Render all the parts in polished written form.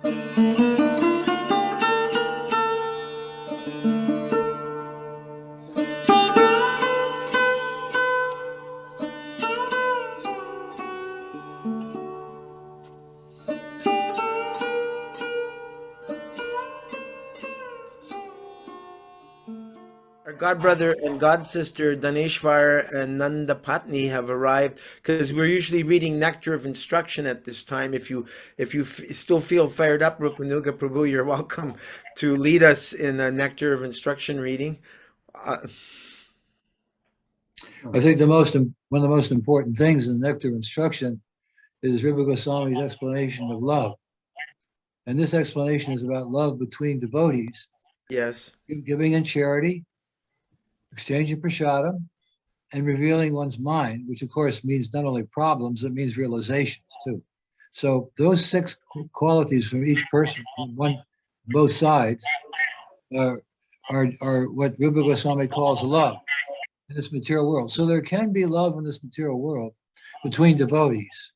Our god brother and god sister Daneshvar and Nanda Patni have arrived because we're usually reading Nectar of Instruction at this time. If you still feel fired up, Rupanuga Prabhu, you're welcome to lead us in a Nectar of Instruction reading. I think one of the most important things in Nectar of Instruction is Rupa Goswami's explanation of love. And this explanation is about love between devotees. Yes. Giving in charity, exchanging prasadam, and revealing one's mind, which of course means not only problems, it means realizations too. So those 6 qualities from each person, both sides, are what Rupa Goswami calls love in this material world. So there can be love in this material world between devotees.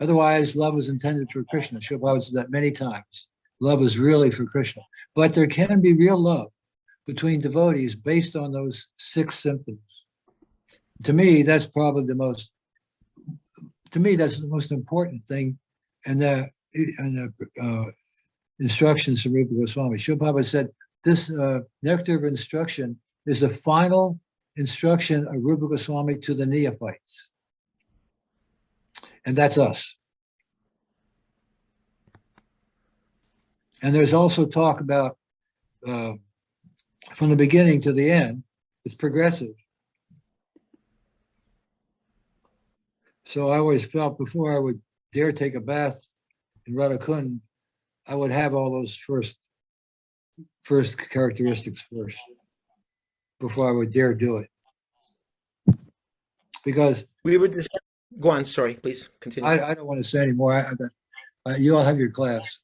Otherwise, love was intended for Krishna. Srila Prabhupada said that many times. Love is really for Krishna. But there can be real love between devotees based on those 6 symptoms. To me, that's probably the most important thing in the instructions from Rupa Goswami. Srila Prabhupada said, this Nectar of Instruction is the final instruction of Rupa Goswami to the neophytes. And that's us. And there's also talk about from the beginning to the end, it's progressive. So I always felt before I would dare take a bath in Radhakund, I would have all those first characteristics first before I would dare do it. Because we were discussing. Go on, sorry, please continue. I don't want to say anymore. You all have your class.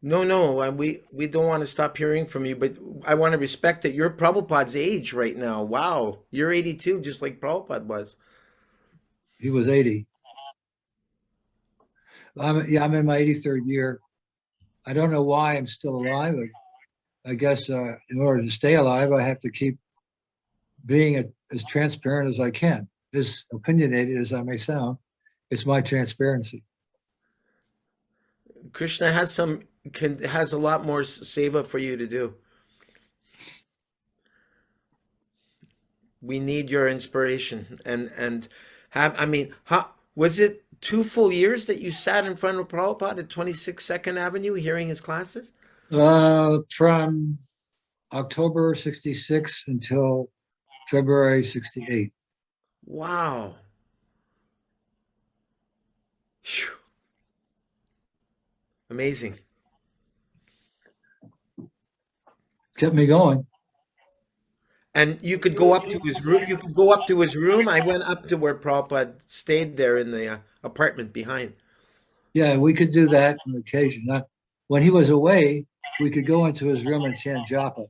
No, we don't want to stop hearing from you, but I want to respect that you're Prabhupada's age right now. Wow, you're 82, just like Prabhupada was. He was 80. I'm in my 83rd year. I don't know why I'm still alive. I guess in order to stay alive, I have to keep being as transparent as I can. As opinionated as I may sound, it's my transparency. Krishna has a lot more seva for you to do. We need your inspiration and was it 2 full years that you sat in front of Prabhupada at 26 Second Avenue hearing his classes? From October 66 until February 68. Wow. Whew. Amazing. It's kept me going. And you could go up to his room. I went up to where Prabhupada stayed there in the apartment behind. Yeah, we could do that on occasion. When he was away, we could go into his room and chant japa.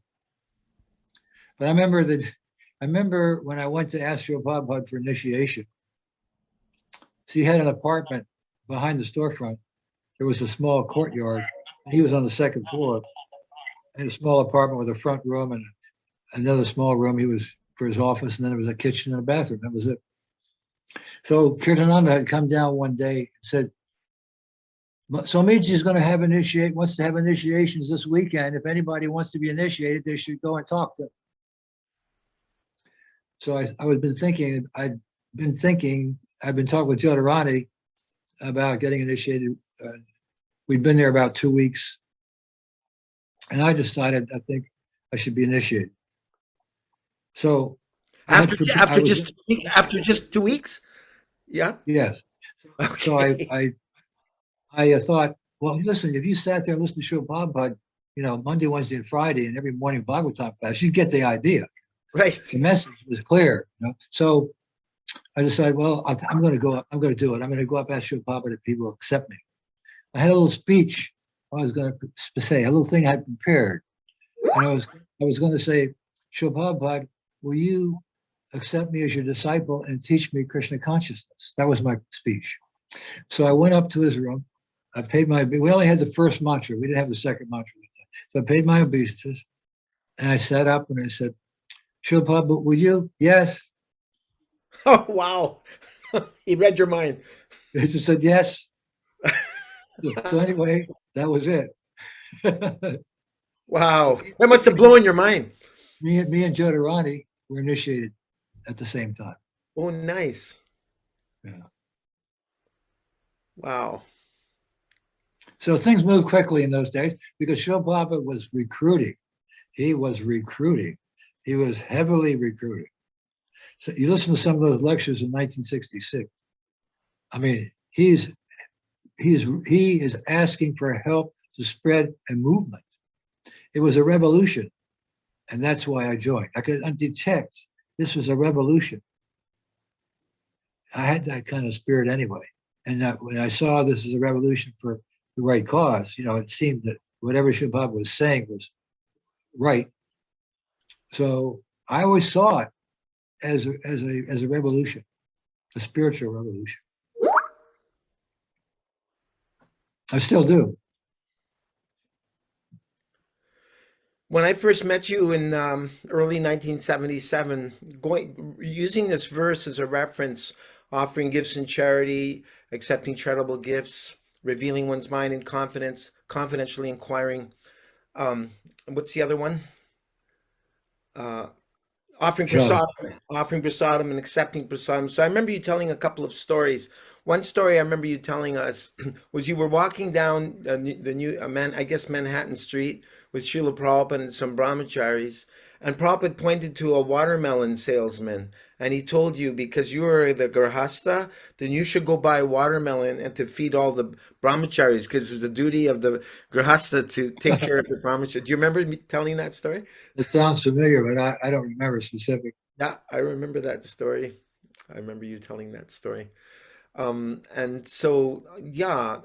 But I remember when I went to ask Srila Prabhupada for initiation. So he had an apartment behind the storefront. There was a small courtyard. He was on the 2nd floor. In a small apartment with a front room and another small room. He was for his office, and then there was a kitchen and a bathroom. That was it. So Kirtananda had come down one day and said, Swamiji wants to have initiations this weekend. If anybody wants to be initiated, they should go and talk to him. So I've been talking with Jyotirani about getting initiated. We'd been there about 2 weeks. And I decided, I think I should be initiated. So after just 2 weeks? Yeah. Yes. Okay. So I thought, well, listen, if you sat there and listened to Srila Prabhupada, Monday, Wednesday, and Friday, and every morning Bhagavatam class, you'd get the idea. Right. The message was clear. So I decided, well, I'm going to go up. I'm going to do it. I'm going to go up and ask Srila Prabhupada if people will accept me. I had a little speech I was going to say, a little thing I prepared. And I was going to say, Srila Prabhupada, will you accept me as your disciple and teach me Krishna consciousness? That was my speech. So I went up to his room. I paid we only had the first mantra. We didn't have the second mantra. So I paid my obeisances and I sat up and I said, Srila Prabhupada, would you? Yes. Oh, wow. He read your mind. He just said, yes. So anyway, that was it. So Wow. That must have blown your mind. me and Jyotirani were initiated at the same time. Oh, nice. Yeah. Wow. So things moved quickly in those days because Srila Prabhupada was recruiting. He was recruiting. He was heavily recruiting. So you listen to some of those lectures in 1966. I mean, he is asking for help to spread a movement. It was a revolution, and that's why I joined. I could detect this was a revolution. I had that kind of spirit anyway, and that when I saw this as a revolution for the right cause, it seemed that whatever Shabbat was saying was right. So I always saw it as a revolution, a spiritual revolution. I still do. When I first met you in early 1977, using this verse as a reference, offering gifts in charity, accepting charitable gifts, revealing one's mind in confidence, confidentially inquiring. What's the other one? Uh, Sure. offering prasadam and accepting prasadam. So I remember you telling a couple of stories. One story I remember you telling us was you were walking down the new, I guess Manhattan Street with Srila Prabhupada and some brahmacharis, and Prabhupada pointed to a watermelon salesman, and he told you because you were the grahasta, then you should go buy watermelon and to feed all the brahmacharis because it's the duty of the grahasta to take care of the brahmacharis. Do you remember me telling that story? It sounds familiar, but I don't remember specific. Yeah, I remember that story. I remember you telling that story. And so, yeah,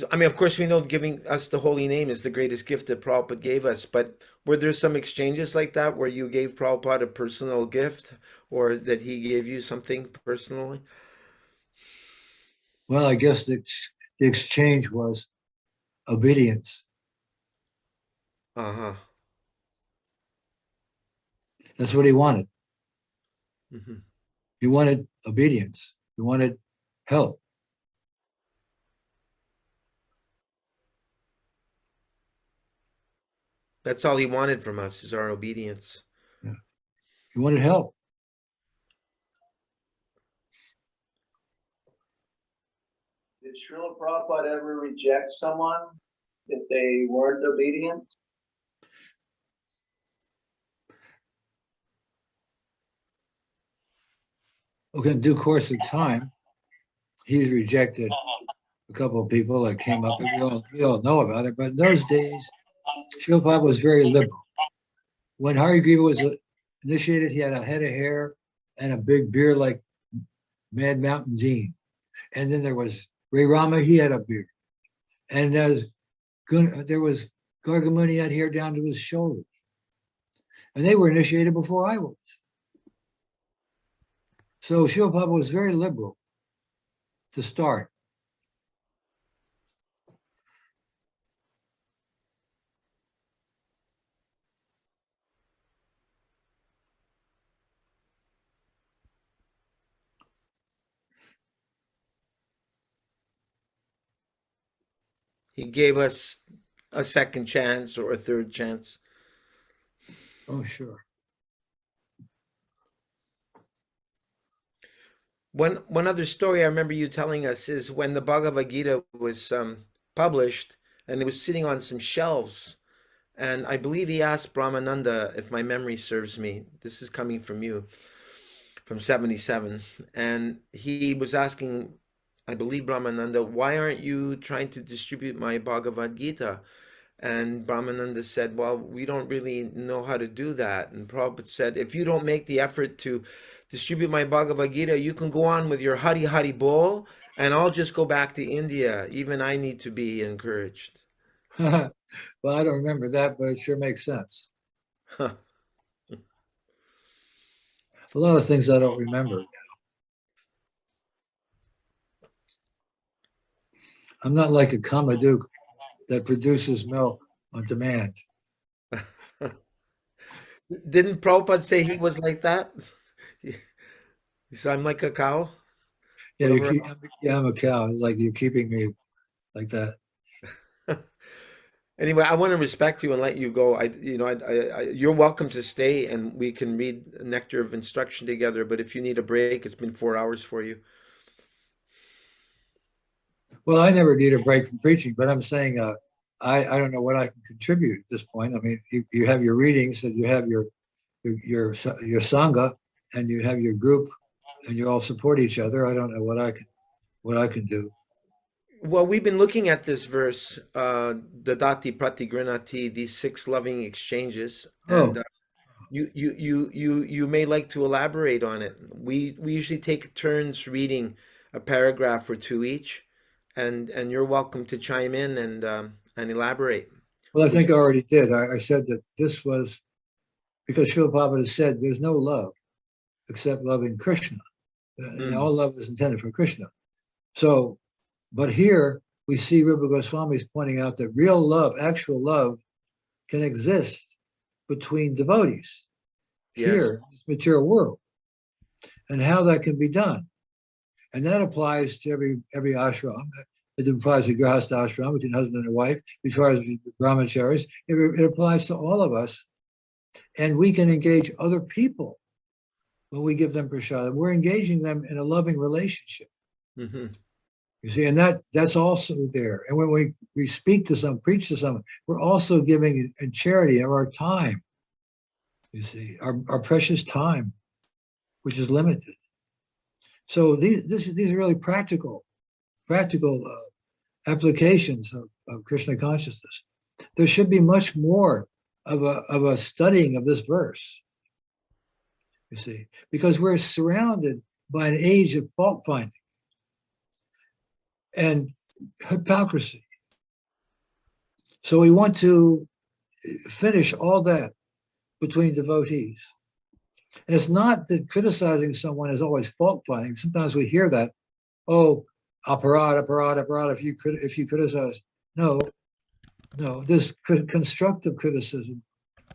I mean, of course, we know giving us the holy name is the greatest gift that Prabhupada gave us, but were there some exchanges like that where you gave Prabhupada a personal gift or that he gave you something personally? Well, I guess the exchange was obedience. Uh-huh. That's what he wanted. Hmm. He wanted obedience. He wanted help. That's all he wanted from us is our obedience. Yeah. He wanted help. Did Srila Prabhupada ever reject someone if they weren't obedient? Okay, in due course of time, he's rejected a couple of people that came up, and we all know about it. But in those days, Srila Prabhupada was very liberal. When Hari Griva was initiated, he had a head of hair and a big beard like Mad Mountain Dean. And then there was Ray Rama, he had a beard. And there was Gargamuni had hair down to his shoulders. And they were initiated before I was. So Srila Prabhupada was very liberal to start. He gave us a second chance or a third chance. Oh, sure. One other story I remember you telling us is when the Bhagavad Gita was published and it was sitting on some shelves. And I believe he asked Brahmananda, if my memory serves me, this is coming from you, from 77. And he was asking, I believe Brahmananda, why aren't you trying to distribute my Bhagavad Gita? And Brahmananda said, well, we don't really know how to do that. And Prabhupada said, if you don't make the effort to distribute my Bhagavad Gita, you can go on with your Hari Hari Bol, and I'll just go back to India. Even I need to be encouraged. Well, I don't remember that, but it sure makes sense. Huh. A lot of things I don't remember. I'm not like a Kamaduke that produces milk on demand. Didn't Prabhupada say he was like that? He said, I'm like a cow. Yeah, you Whatever. keep. Yeah, I'm a cow. It's like you're keeping me like that. Anyway, I want to respect you and let you go. You're welcome to stay and we can read Nectar of Instruction together. But if you need a break, it's been 4 hours for you. Well, I never need a break from preaching, but I'm saying I don't know what I can contribute at this point. I mean, you have your readings and you have your sangha and you have your group and you all support each other. I don't know what I can do. Well, we've been looking at this verse, Dadati Pratigrinati, these six loving exchanges, and Oh, you may like to elaborate on it. We usually take turns reading a paragraph or two each, and you're welcome to chime in and elaborate. well, I Would you? think I already did. I said that this was because Srila Prabhupada said there's no love except loving Krishna. And Mm, all love is intended for Krishna. So, but here we see Rupa Goswami's pointing out that real love, actual love, can exist between devotees yes. here in this material world, and how that can be done. And that applies to every ashram. It applies to Grahastha ashram between husband and wife, as far as brahmacharis. It applies to all of us. And we can engage other people when we give them prasad. We're engaging them in a loving relationship. Hmm. You see, and that's also there. And when we speak to someone, preach to someone, we're also giving in charity of our time. You see, our precious time, which is limited. So these are really practical applications of Krishna consciousness. There should be much more of a studying of this verse. You see, because we're surrounded by an age of fault finding and hypocrisy. So we want to finish all that between devotees. And it's not that criticizing someone is always fault finding. Sometimes we hear that, oh, aparad, if you criticize. No, there's constructive criticism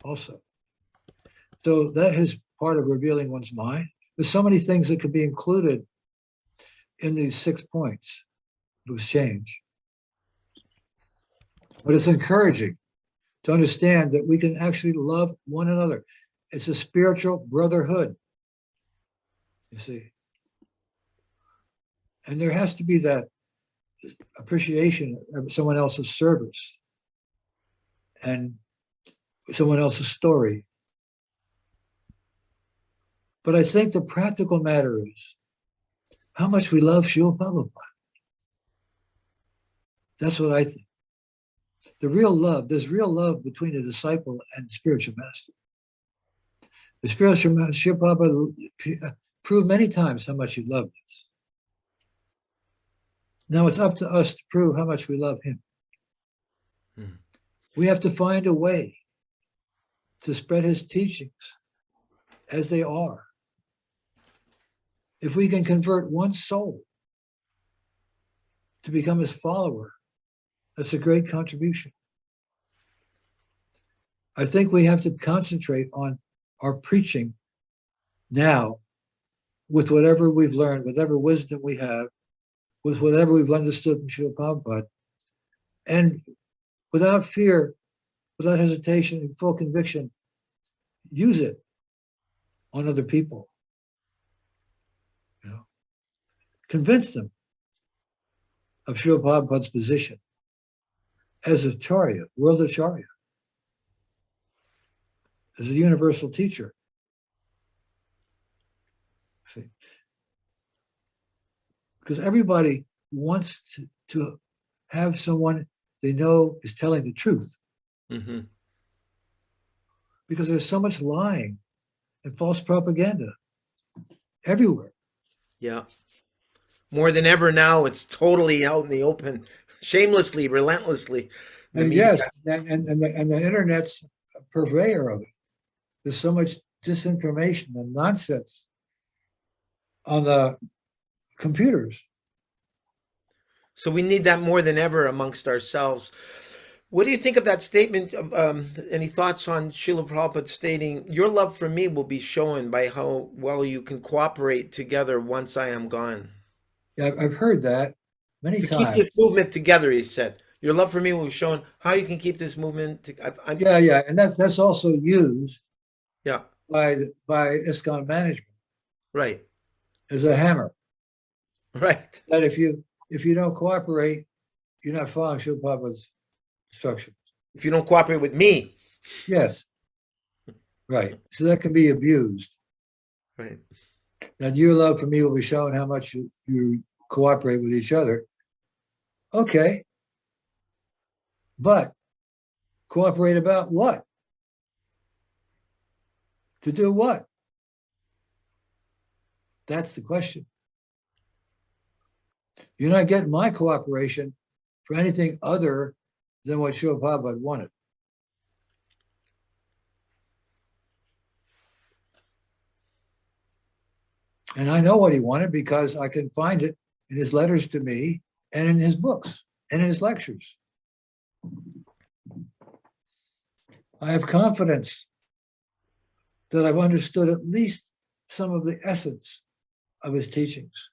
also. So that is part of revealing one's mind. There's so many things that could be included in these 6 points of exchange. But it's encouraging to understand that we can actually love one another. It's a spiritual brotherhood, you see. And there has to be that appreciation of someone else's service and someone else's story. But I think the practical matter is how much we love Srila Prabhupada. That's what I think. There's real love between a disciple and spiritual master. The spiritual master, Srila Prabhupada, proved many times how much he loved us. Now it's up to us to prove how much we love him. We have to find a way to spread his teachings as they are. If we can convert one soul to become his follower, that's a great contribution. I think we have to concentrate on our preaching now with whatever we've learned, whatever wisdom we have, with whatever we've understood from Srila Prabhupada, and without fear, without hesitation, and full conviction, use it on other people. You know, convince them of Srila Prabhupada's position as Acharya, world Acharya, as a universal teacher. See? Because everybody wants to have someone they know is telling the truth. Hmm. Because there's so much lying and false propaganda everywhere. Yeah. More than ever now, it's totally out in the open, shamelessly, relentlessly. The And media. yes, and the internet's a purveyor of it. There's so much disinformation and nonsense on the computers. So we need that more than ever amongst ourselves. What do you think of that statement? Any thoughts on Srila Prabhupada stating, "Your love for me will be shown by how well you can cooperate together once I am gone"? Yeah, I've heard that many To keep times. this movement together, he said, "Your love for me will be shown how you can keep this movement." Yeah, yeah, and that's also used Yeah, by ISKCON management right, as a hammer. right. That if you don't cooperate, you're not following Srila Prabhupada's instructions. If you don't cooperate with me, Yes, right. So that can be abused. right. And your love for me will be shown how much you cooperate with each other. Okay, but cooperate about what? To do what? That's the question. You're not getting my cooperation for anything other than what Srila Prabhupada wanted. And I know what he wanted because I can find it in his letters to me and in his books and in his lectures. I have confidence that I've understood at least some of the essence of his teachings.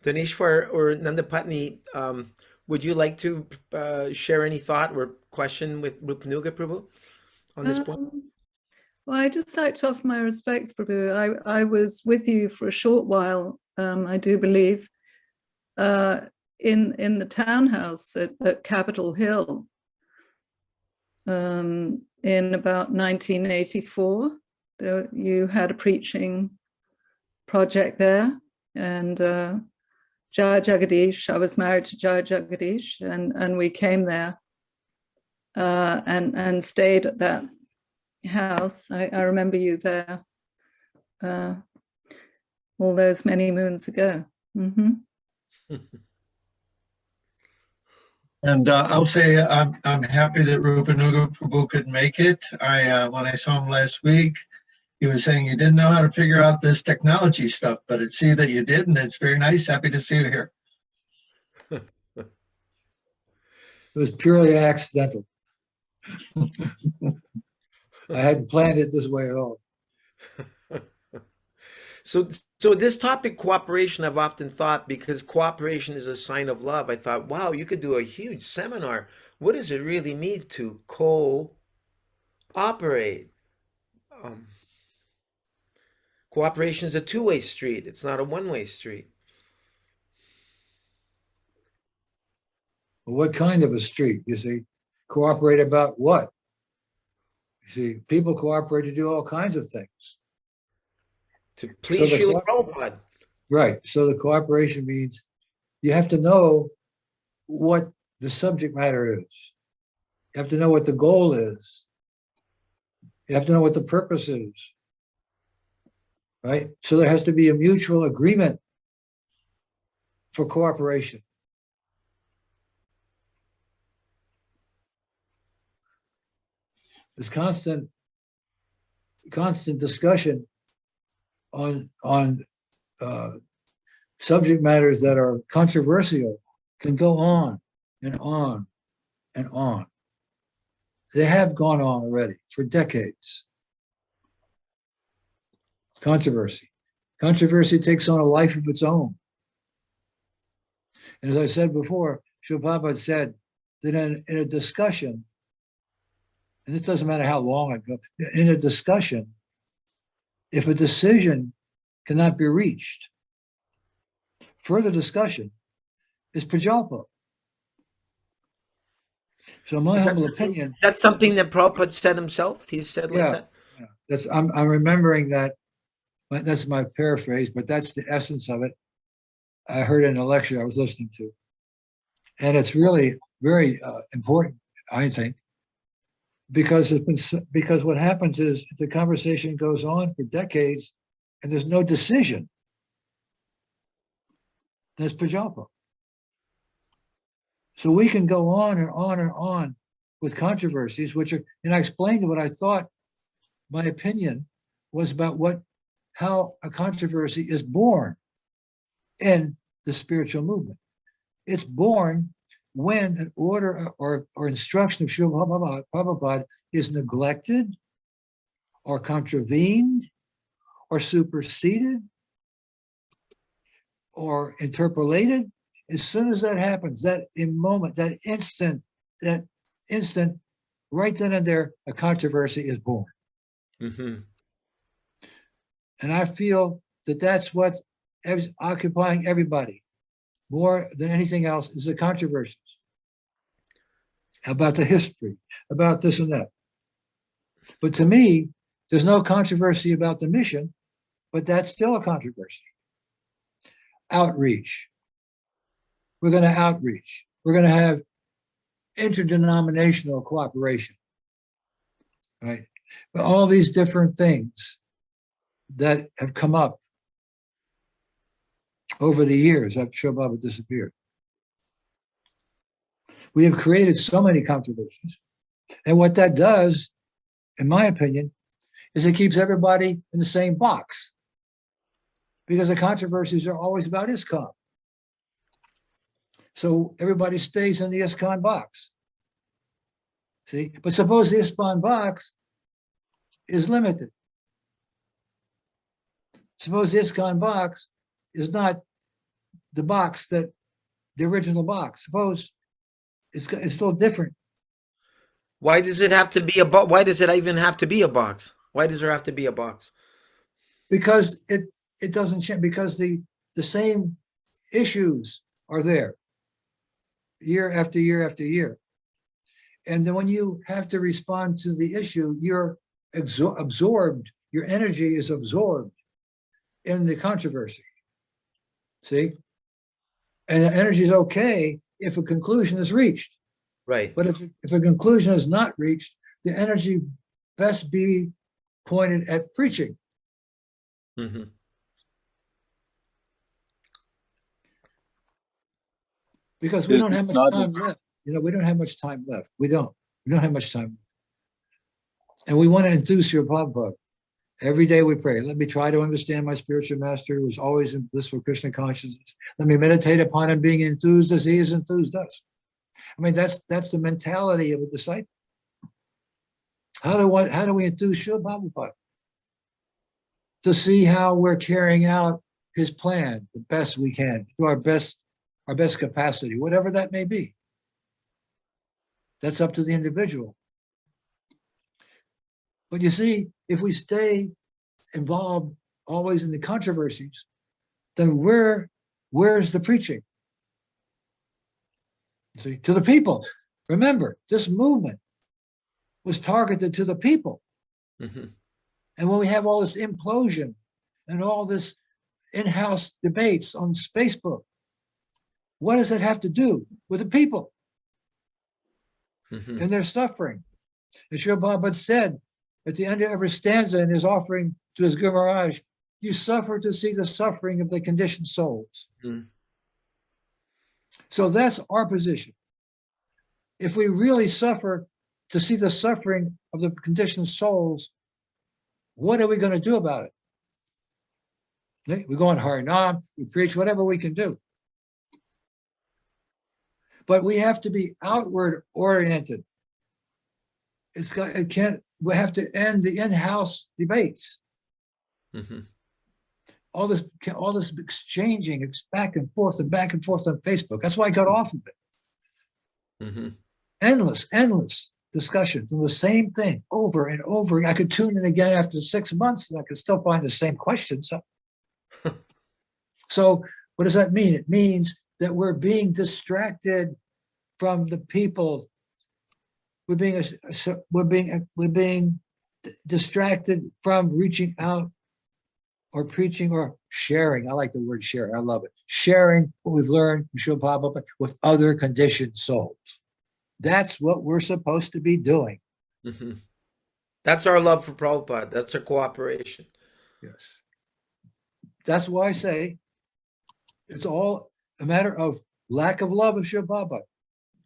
Daneshwar or Nandapatni, would you like to share any thought or question with Rupanuga Prabhu on this point? Well, I just like to offer my respects, Prabhu. I was with you for a short while, I do believe, in the townhouse at Capitol Hill in about 1984. You had a preaching project there, and Jaya Jagadish, I was married to Jaya Jagadish, and we came there and stayed at that house. I remember you there all those many moons ago. And I'll say I'm happy that Rupanuga Prabhu could make it. When I saw him last week, he was saying you didn't know how to figure out this technology stuff, but it's see that you did, and it's very nice. Happy to see you here. It was purely accidental. I hadn't planned it this way at all. So this topic, cooperation, I've often thought, because cooperation is a sign of love, I thought, wow, you could do a huge seminar. What does it really mean to cooperate? Cooperation is a two-way street. It's not a one-way street. Well, what kind of a street? You see, cooperate about what? You see, people cooperate to do all kinds of things. To please So the Srila Prabhupada. Right. So the cooperation means you have to know what the subject matter is. You have to know what the goal is. You have to know what the purpose is. Right? So there has to be a mutual agreement for cooperation. There's constant discussion on subject matters that are controversial can go on and on and on. They have gone on already for decades. Controversy takes on a life of its own. And as I said before, Srila Prabhupada said that in a discussion, and it doesn't matter how long it goes, in a discussion, if a decision cannot be reached, further discussion is prajalpa. So my humble opinion. Is that something that Prabhupada said himself? He said like that? Yeah. I'm remembering that. That's my paraphrase, but that's the essence of it. I heard in a lecture I was listening to. And it's really very important, I think, because what happens is the conversation goes on for decades and there's no decision. There's prajalpa. So we can go on and on and on with controversies, which are, and I explained what I thought my opinion was about how a controversy is born in the spiritual movement. It's born when an order or instruction of Srila Prabhupada is neglected or contravened or superseded or interpolated. As soon as that happens, that instant, right then and there, a controversy is born. Mm-hmm. And I feel that that's what is occupying everybody more than anything else is the controversies about the history, about this and that. But to me, there's no controversy about the mission, but that's still a controversy. Outreach. We're going to outreach. We're going to have interdenominational cooperation, right? But all these different things that have come up over the years after Srila Prabhupada disappeared. We have created so many controversies. And what that does, in my opinion, is it keeps everybody in the same box. Because the controversies are always about ISKCON. So everybody stays in the ISKCON box. See? But suppose the ISKCON box is limited. Suppose the ISKCON box is not the box that the original box. Suppose it's still different. Why does it have to be a box? Why does it even have to be a box? Why does there have to be a box? Because it doesn't change, because the same issues are there year after year after year. And then when you have to respond to the issue, you're absorbed, your energy is absorbed in the controversy. See? And the energy is okay if a conclusion is reached. Right. But if a conclusion is not reached, the energy best be pointed at preaching. Mm-hmm. Because we don't have much time left. You know, we don't have much time left. We don't have much time. And we want to enthuse your Prabhupada. Every day we pray, let me try to understand my spiritual master who is always in blissful Krishna consciousness. Let me meditate upon him being enthused as he is enthused us. I mean, that's the mentality of a disciple. How do we enthuse Srila Prabhupada? To see how we're carrying out his plan the best we can, to our best capacity, whatever that may be. That's up to the individual. But you see, if we stay involved always in the controversies, then where's the preaching? See, to the people. Remember, this movement was targeted to the people. Mm-hmm. And when we have all this implosion and all this in-house debates on Facebook, what does it have to do with the people? Mm-hmm. And their suffering? And Srila Prabhupada said at the end of every stanza in his offering to his Guru Maharaj, you suffer to see the suffering of the conditioned souls. Mm-hmm. So that's our position. If we really suffer to see the suffering of the conditioned souls, what are we going to do about it? We go on Harinam, we preach, whatever we can do. But we have to be outward oriented. We have to end the in-house debates. Mm-hmm. All this exchanging, it's back and forth on Facebook. That's why I got off of it. Mm-hmm. Endless discussion from the same thing over and over. I could tune in again after 6 months and I could still find the same questions. So what does that mean? It means that we're being distracted from the people. We're being distracted from reaching out or preaching or sharing. I like the word share. I love it. Sharing what we've learned from Srila Prabhupada with other conditioned souls. That's what we're supposed to be doing. Mm-hmm. That's our love for Prabhupada. That's our cooperation. Yes. That's why I say it's all a matter of lack of love of Srila Prabhupada.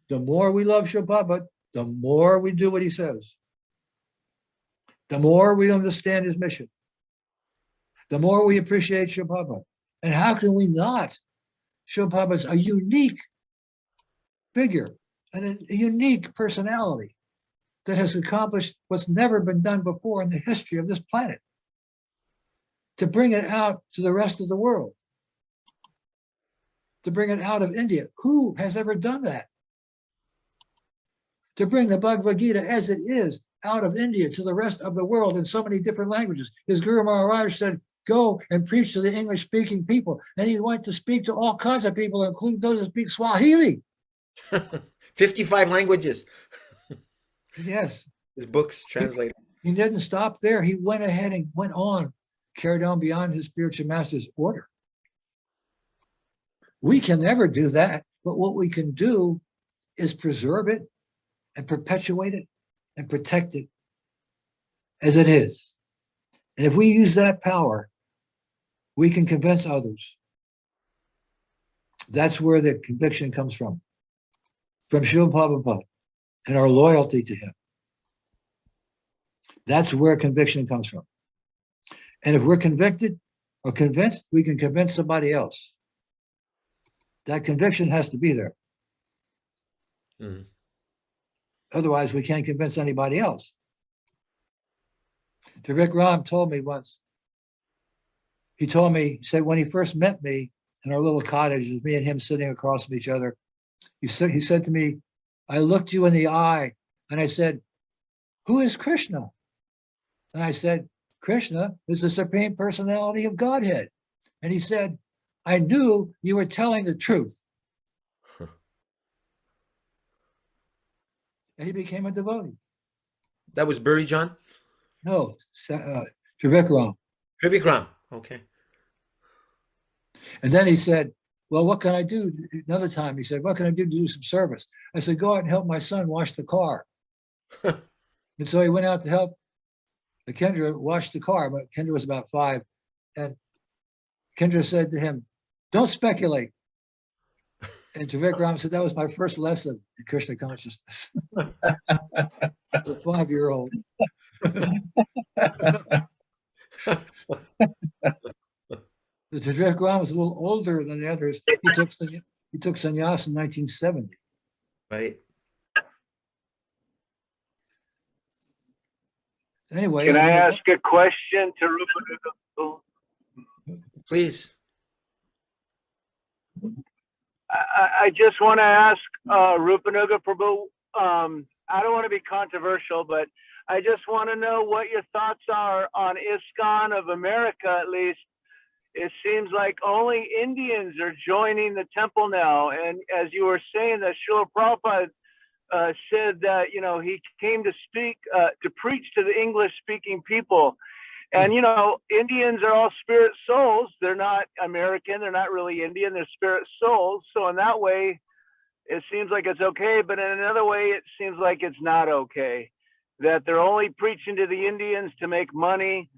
The more we love Srila Prabhupada, the more we do what he says, the more we understand his mission, the more we appreciate Srila Prabhupada. And how can we not? Srila Prabhupada's a unique figure and a unique personality that has accomplished what's never been done before in the history of this planet, to bring it out to the rest of the world, to bring it out of India. Who has ever done that? To bring the Bhagavad Gita as it is out of India to the rest of the world in so many different languages. His Guru Maharaj said, go and preach to the English-speaking people. And he went to speak to all kinds of people, including those who speak Swahili. 55 languages. Yes. His books translated. He didn't stop there. He went ahead and went on, carried on beyond his spiritual master's order. We can never do that, but what we can do is preserve it and perpetuate it and protect it as it is. And if we use that power, we can convince others. That's where the conviction comes from Srila Prabhupada and our loyalty to him. That's where conviction comes from. And if we're convicted or convinced, we can convince somebody else. That conviction has to be there. Mm-hmm. Otherwise, we can't convince anybody else. Vivek Ram told me once, he said when he first met me in our little cottage, with me and him sitting across from each other, he said to me, I looked you in the eye and I said, who is Krishna? And I said, Krishna is the Supreme Personality of Godhead. And he said, I knew you were telling the truth. And he became a devotee. That was Buri John? No, Trivikram. Trivikram. Okay. And then he said, well, what can I do? Another time he said, what can I do to do some service? I said, go out and help my son wash the car. And so he went out to help Kendra wash the car, but Kendra was about 5. And Kendra said to him, don't speculate. And Trivikram said, that was my first lesson in Krishna consciousness. A 5-year-old. The Trivikram was a little older than the others. He took sannyas in 1970. Right. Anyway. Can I ask a question to Rupanuga? Please. I just want to ask Rupanuga Prabhu, I don't want to be controversial, but I just want to know what your thoughts are on ISKCON of America, at least. It seems like only Indians are joining the temple now. And as you were saying, that Srila Prabhupada said that, you know, he came to speak, to preach to the English-speaking people. And, you know, Indians are all spirit souls. They're not American. They're not really Indian. They're spirit souls. So in that way, it seems like it's okay. But in another way, it seems like it's not okay. That they're only preaching to the Indians to make money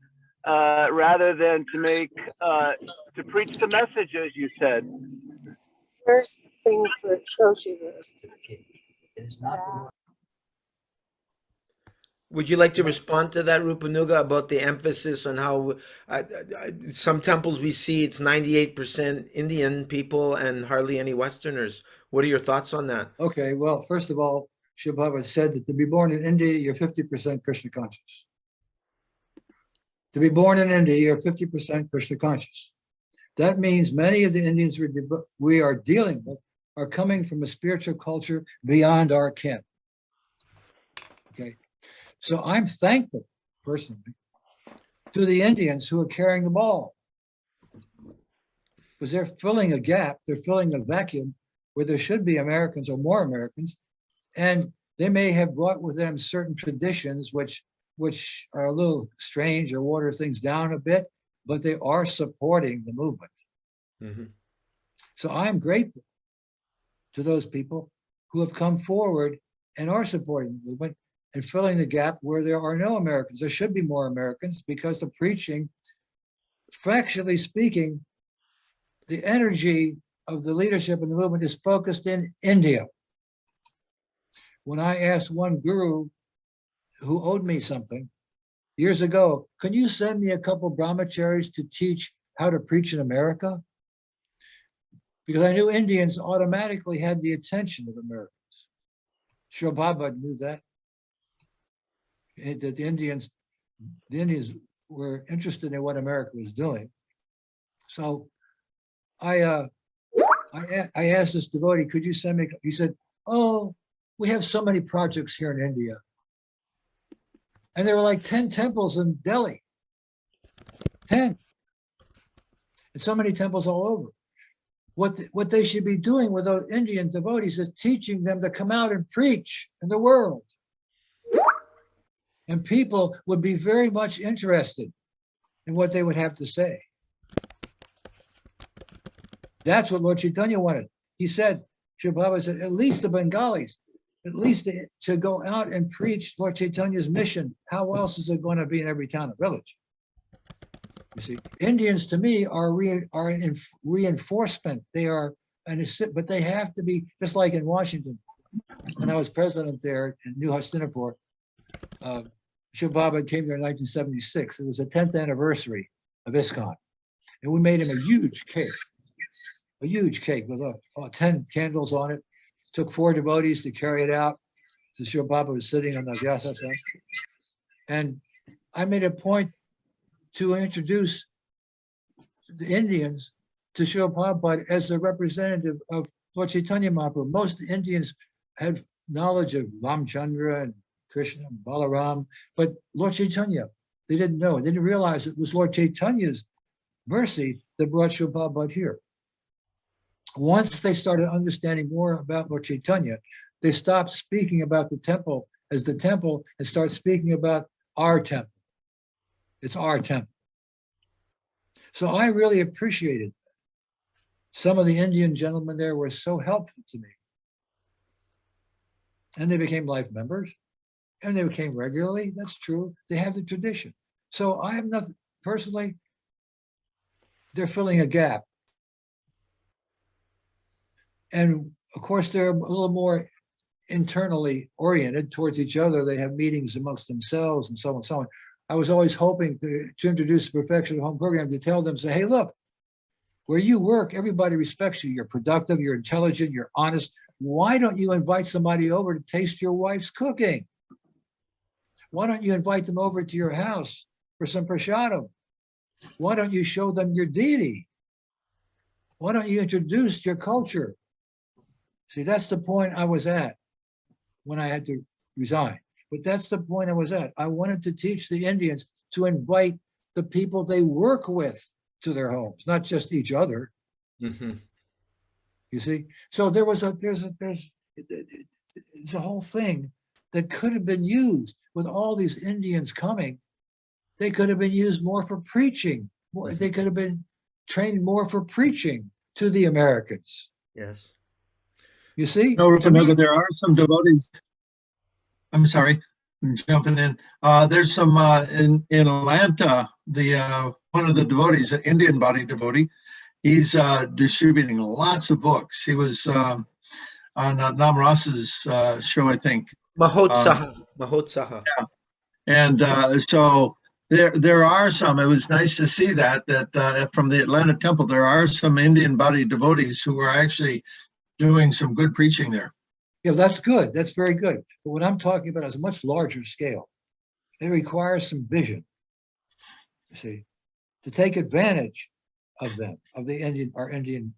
rather than to make, to preach the message, as you said. First thing for socialists. Would you like to respond to that, Rupanuga, about the emphasis on how some temples we see it's 98% Indian people and hardly any Westerners? What are your thoughts on that? Okay, well, first of all, Srila Prabhupada said that to be born in India, you're 50% Krishna conscious. To be born in India, you're 50% Krishna conscious. That means many of the Indians we are dealing with are coming from a spiritual culture beyond our ken. Okay. So I'm thankful, personally, to the Indians who are carrying the ball, because they're filling a gap, they're filling a vacuum where there should be Americans or more Americans, and they may have brought with them certain traditions which are a little strange or water things down a bit, but they are supporting the movement. Mm-hmm. So I'm grateful to those people who have come forward and are supporting the movement and filling the gap where there are no Americans. There should be more Americans because the preaching, factually speaking, the energy of the leadership in the movement is focused in India. when I asked one guru who owed me something years ago, can you send me a couple brahmacharis to teach how to preach in America? Because I knew Indians automatically had the attention of Americans. Sri Baba knew that. That the Indians were interested in what America was doing. So I asked this devotee, could you send me? He said, oh, we have so many projects here in India. And there were like 10 temples in Delhi. 10. And so many temples all over. What they should be doing with those Indian devotees is teaching them to come out and preach in the world. And people would be very much interested in what they would have to say. That's what Lord Chaitanya wanted. He said, Sri Prabhupada said, at least the Bengalis, at least to go out and preach Lord Chaitanya's mission. How else is it going to be in every town and village? You see, Indians to me are in reinforcement. They are, but they have to be, just like in Washington. When I was president there in New Hastinapur, Sri Prabhupada came there in 1976. It was the 10th anniversary of ISKCON. And we made him a huge cake with 10 candles on it. Took 4 devotees to carry it out. So Sri Prabhupada was sitting on the vyasa. And I made a point to introduce the Indians to Sri Prabhupada as the representative of Lord Chaitanya Mahaprabhu. Most Indians had knowledge of Ramchandra and Krishna and Balaram, but Lord Chaitanya, they didn't know. They didn't realize it was Lord Chaitanya's mercy that brought Sri Prabhupada here. Once they started understanding more about Lord Chaitanya, they stopped speaking about the temple as the temple and start speaking about our temple. It's our temple. So I really appreciated that. Some of the Indian gentlemen there were so helpful to me. And they became life members. And they came regularly. That's true. They have the tradition. So I have nothing, personally, they're filling a gap. And of course, they're a little more internally oriented towards each other. They have meetings amongst themselves and so on and so on. I was always hoping to introduce the Perfection at Home program to tell them, say, hey, look, where you work, everybody respects you. You're productive, you're intelligent, you're honest. Why don't you invite somebody over to taste your wife's cooking? Why don't you invite them over to your house for some prasadam? Why don't you show them your deity? Why don't you introduce your culture? See, that's the point I was at when I had to resign. But that's the point I was at. I wanted to teach the Indians to invite the people they work with to their homes, not just each other. Mm-hmm. You see? So there's a whole thing that could have been used with all these Indians coming. They could have been used more for preaching. They could have been trained more for preaching to the Americans. Yes. You see? No, Rupanuga, there are some devotees. I'm sorry, I'm jumping in. There's some in Atlanta, one of the devotees, an Indian body devotee, he's distributing lots of books. He was on Namaras's show, I think. Mahotsaha. Yeah. And so there are some. It was nice to see that from the Atlanta temple, there are some Indian body devotees who are actually doing some good preaching there. Yeah, that's good. That's very good. But what I'm talking about is a much larger scale. It requires some vision, you see, to take advantage of them, of our Indian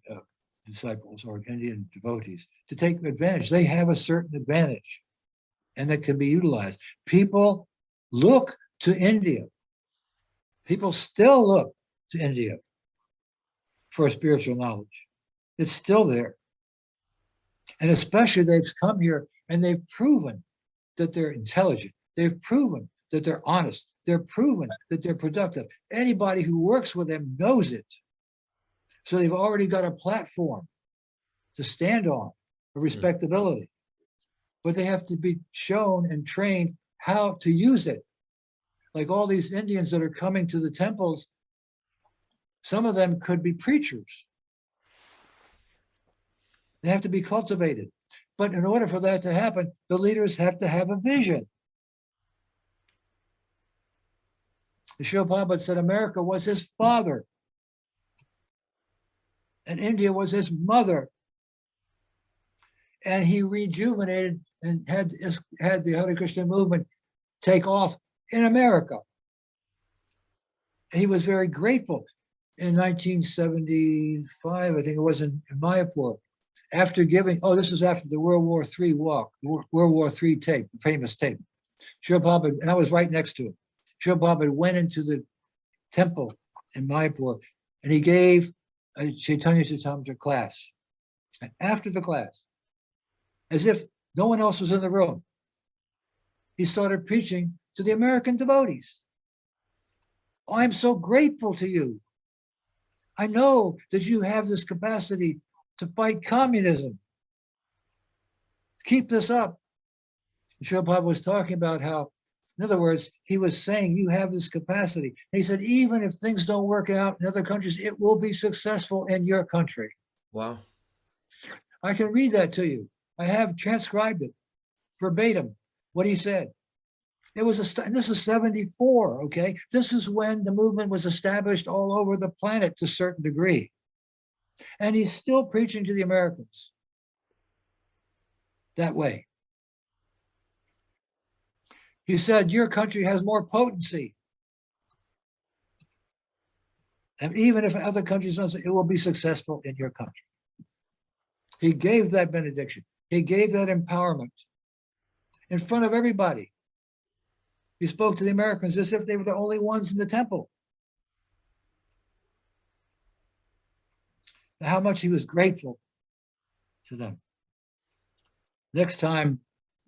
disciples or Indian devotees, to take advantage. They have a certain advantage and that can be utilized. People look to India. People still look to India for spiritual knowledge. It's still there. And especially they've come here and they've proven that they're intelligent. They've proven that they're honest. They're proven that they're productive. Anybody who works with them knows it. So they've already got a platform to stand on of respectability. But they have to be shown and trained how to use it. Like all these Indians that are coming to the temples, some of them could be preachers. They have to be cultivated. But in order for that to happen, the leaders have to have a vision. The Srila Prabhupada said America was his father, and India was his mother. And he rejuvenated and had the Hare Krishna movement take off in America. He was very grateful. In 1975, I think it was in Mayapur, after giving, this was after the World War III walk, World War III tape, the famous tape. Srila Prabhupada, and I was right next to him. Srila Prabhupada went into the temple in Mayapur and he gave a Chaitanya Charitamrita class. And after the class, as if no one else was in the room, he started preaching to the American devotees. Oh, I'm so grateful to you. I know that you have this capacity to fight communism. Keep this up. Srila Prabhupada was talking about how, in other words, he was saying you have this capacity. And he said, even if things don't work out in other countries, it will be successful in your country. Wow. I can read that to you. I have transcribed it verbatim, what he said. It was and this is 74, okay? This is when the movement was established all over the planet to a certain degree. And he's still preaching to the Americans that way. He said, your country has more potency. And even if other countries don't, it will be successful in your country. He gave that benediction. He gave that empowerment in front of everybody. He spoke to the Americans as if they were the only ones in the temple. And how much he was grateful to them. Next time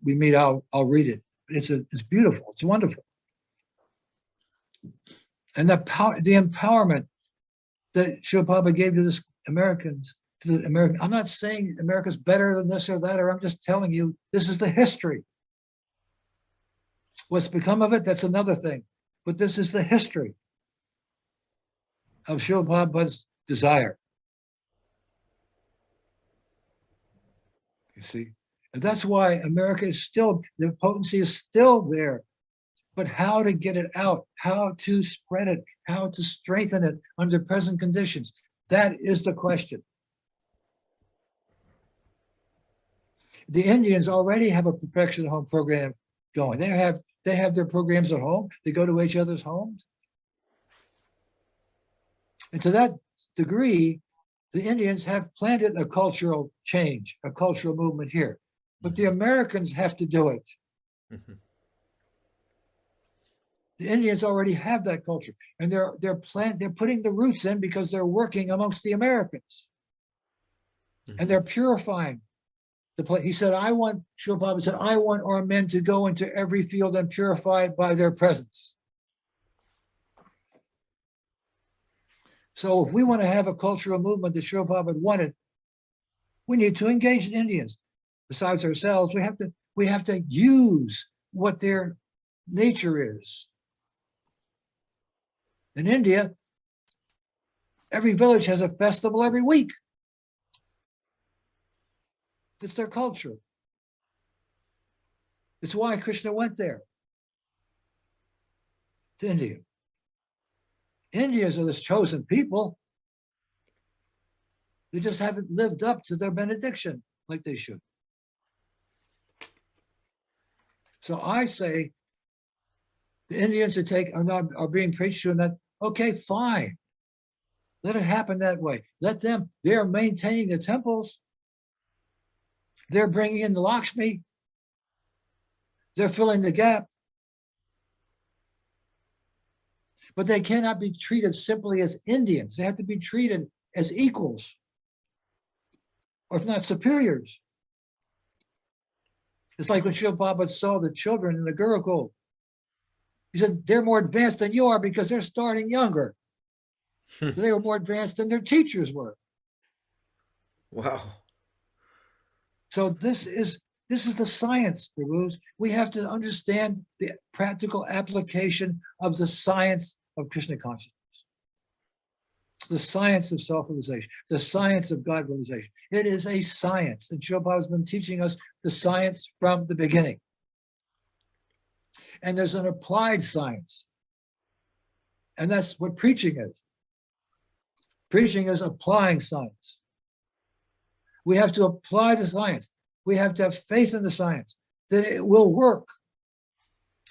we meet, I'll read it. It's beautiful. It's wonderful. And the empowerment that Srila Prabhupada gave to the Americans, I'm not saying America's better than this or that, or I'm just telling you, this is the history. What's become of it, that's another thing. But this is the history of Srila Prabhupada's desire. You see? And that's why America is still, the potency is still there. But how to get it out, how to spread it, how to strengthen it under present conditions, that is the question. The Indians already have a perfection home program going. They have their programs at home. They go to each other's homes. And to that degree, the Indians have planted a cultural change, a cultural movement here. But the Americans have to do it. Mm-hmm. The Indians already have that culture, and they're putting the roots in because they're working amongst the Americans. Mm-hmm. And they're purifying the place. He said, Srila Prabhupada said, I want our men to go into every field and purify it by their presence. So if we want to have a cultural movement that Srila Prabhupada wanted, we need to engage the Indians. Besides ourselves, we have to use what their nature is. In India, every village has a festival every week. It's their culture. It's why Krishna went there, to India. Indians are this chosen people. They just haven't lived up to their benediction like they should. So I say, the Indians are being preached to, and that, okay, fine. Let it happen that way. They're maintaining the temples. They're bringing in the Lakshmi. They're filling the gap. But they cannot be treated simply as Indians. They have to be treated as equals, or if not superiors. It's like when Srila Prabhupada saw the children in the Gurukul. He said, they're more advanced than you are because they're starting younger. They were more advanced than their teachers were. Wow. So this is the science, Prabhus. We have to understand the practical application of the science of Krishna consciousness. The science of self-realization, the science of God realization. It is a science. And Shilpa has been teaching us the science from the beginning. And there's an applied science. And that's what preaching is. Preaching is applying science. We have to apply the science. We have to have faith in the science that it will work.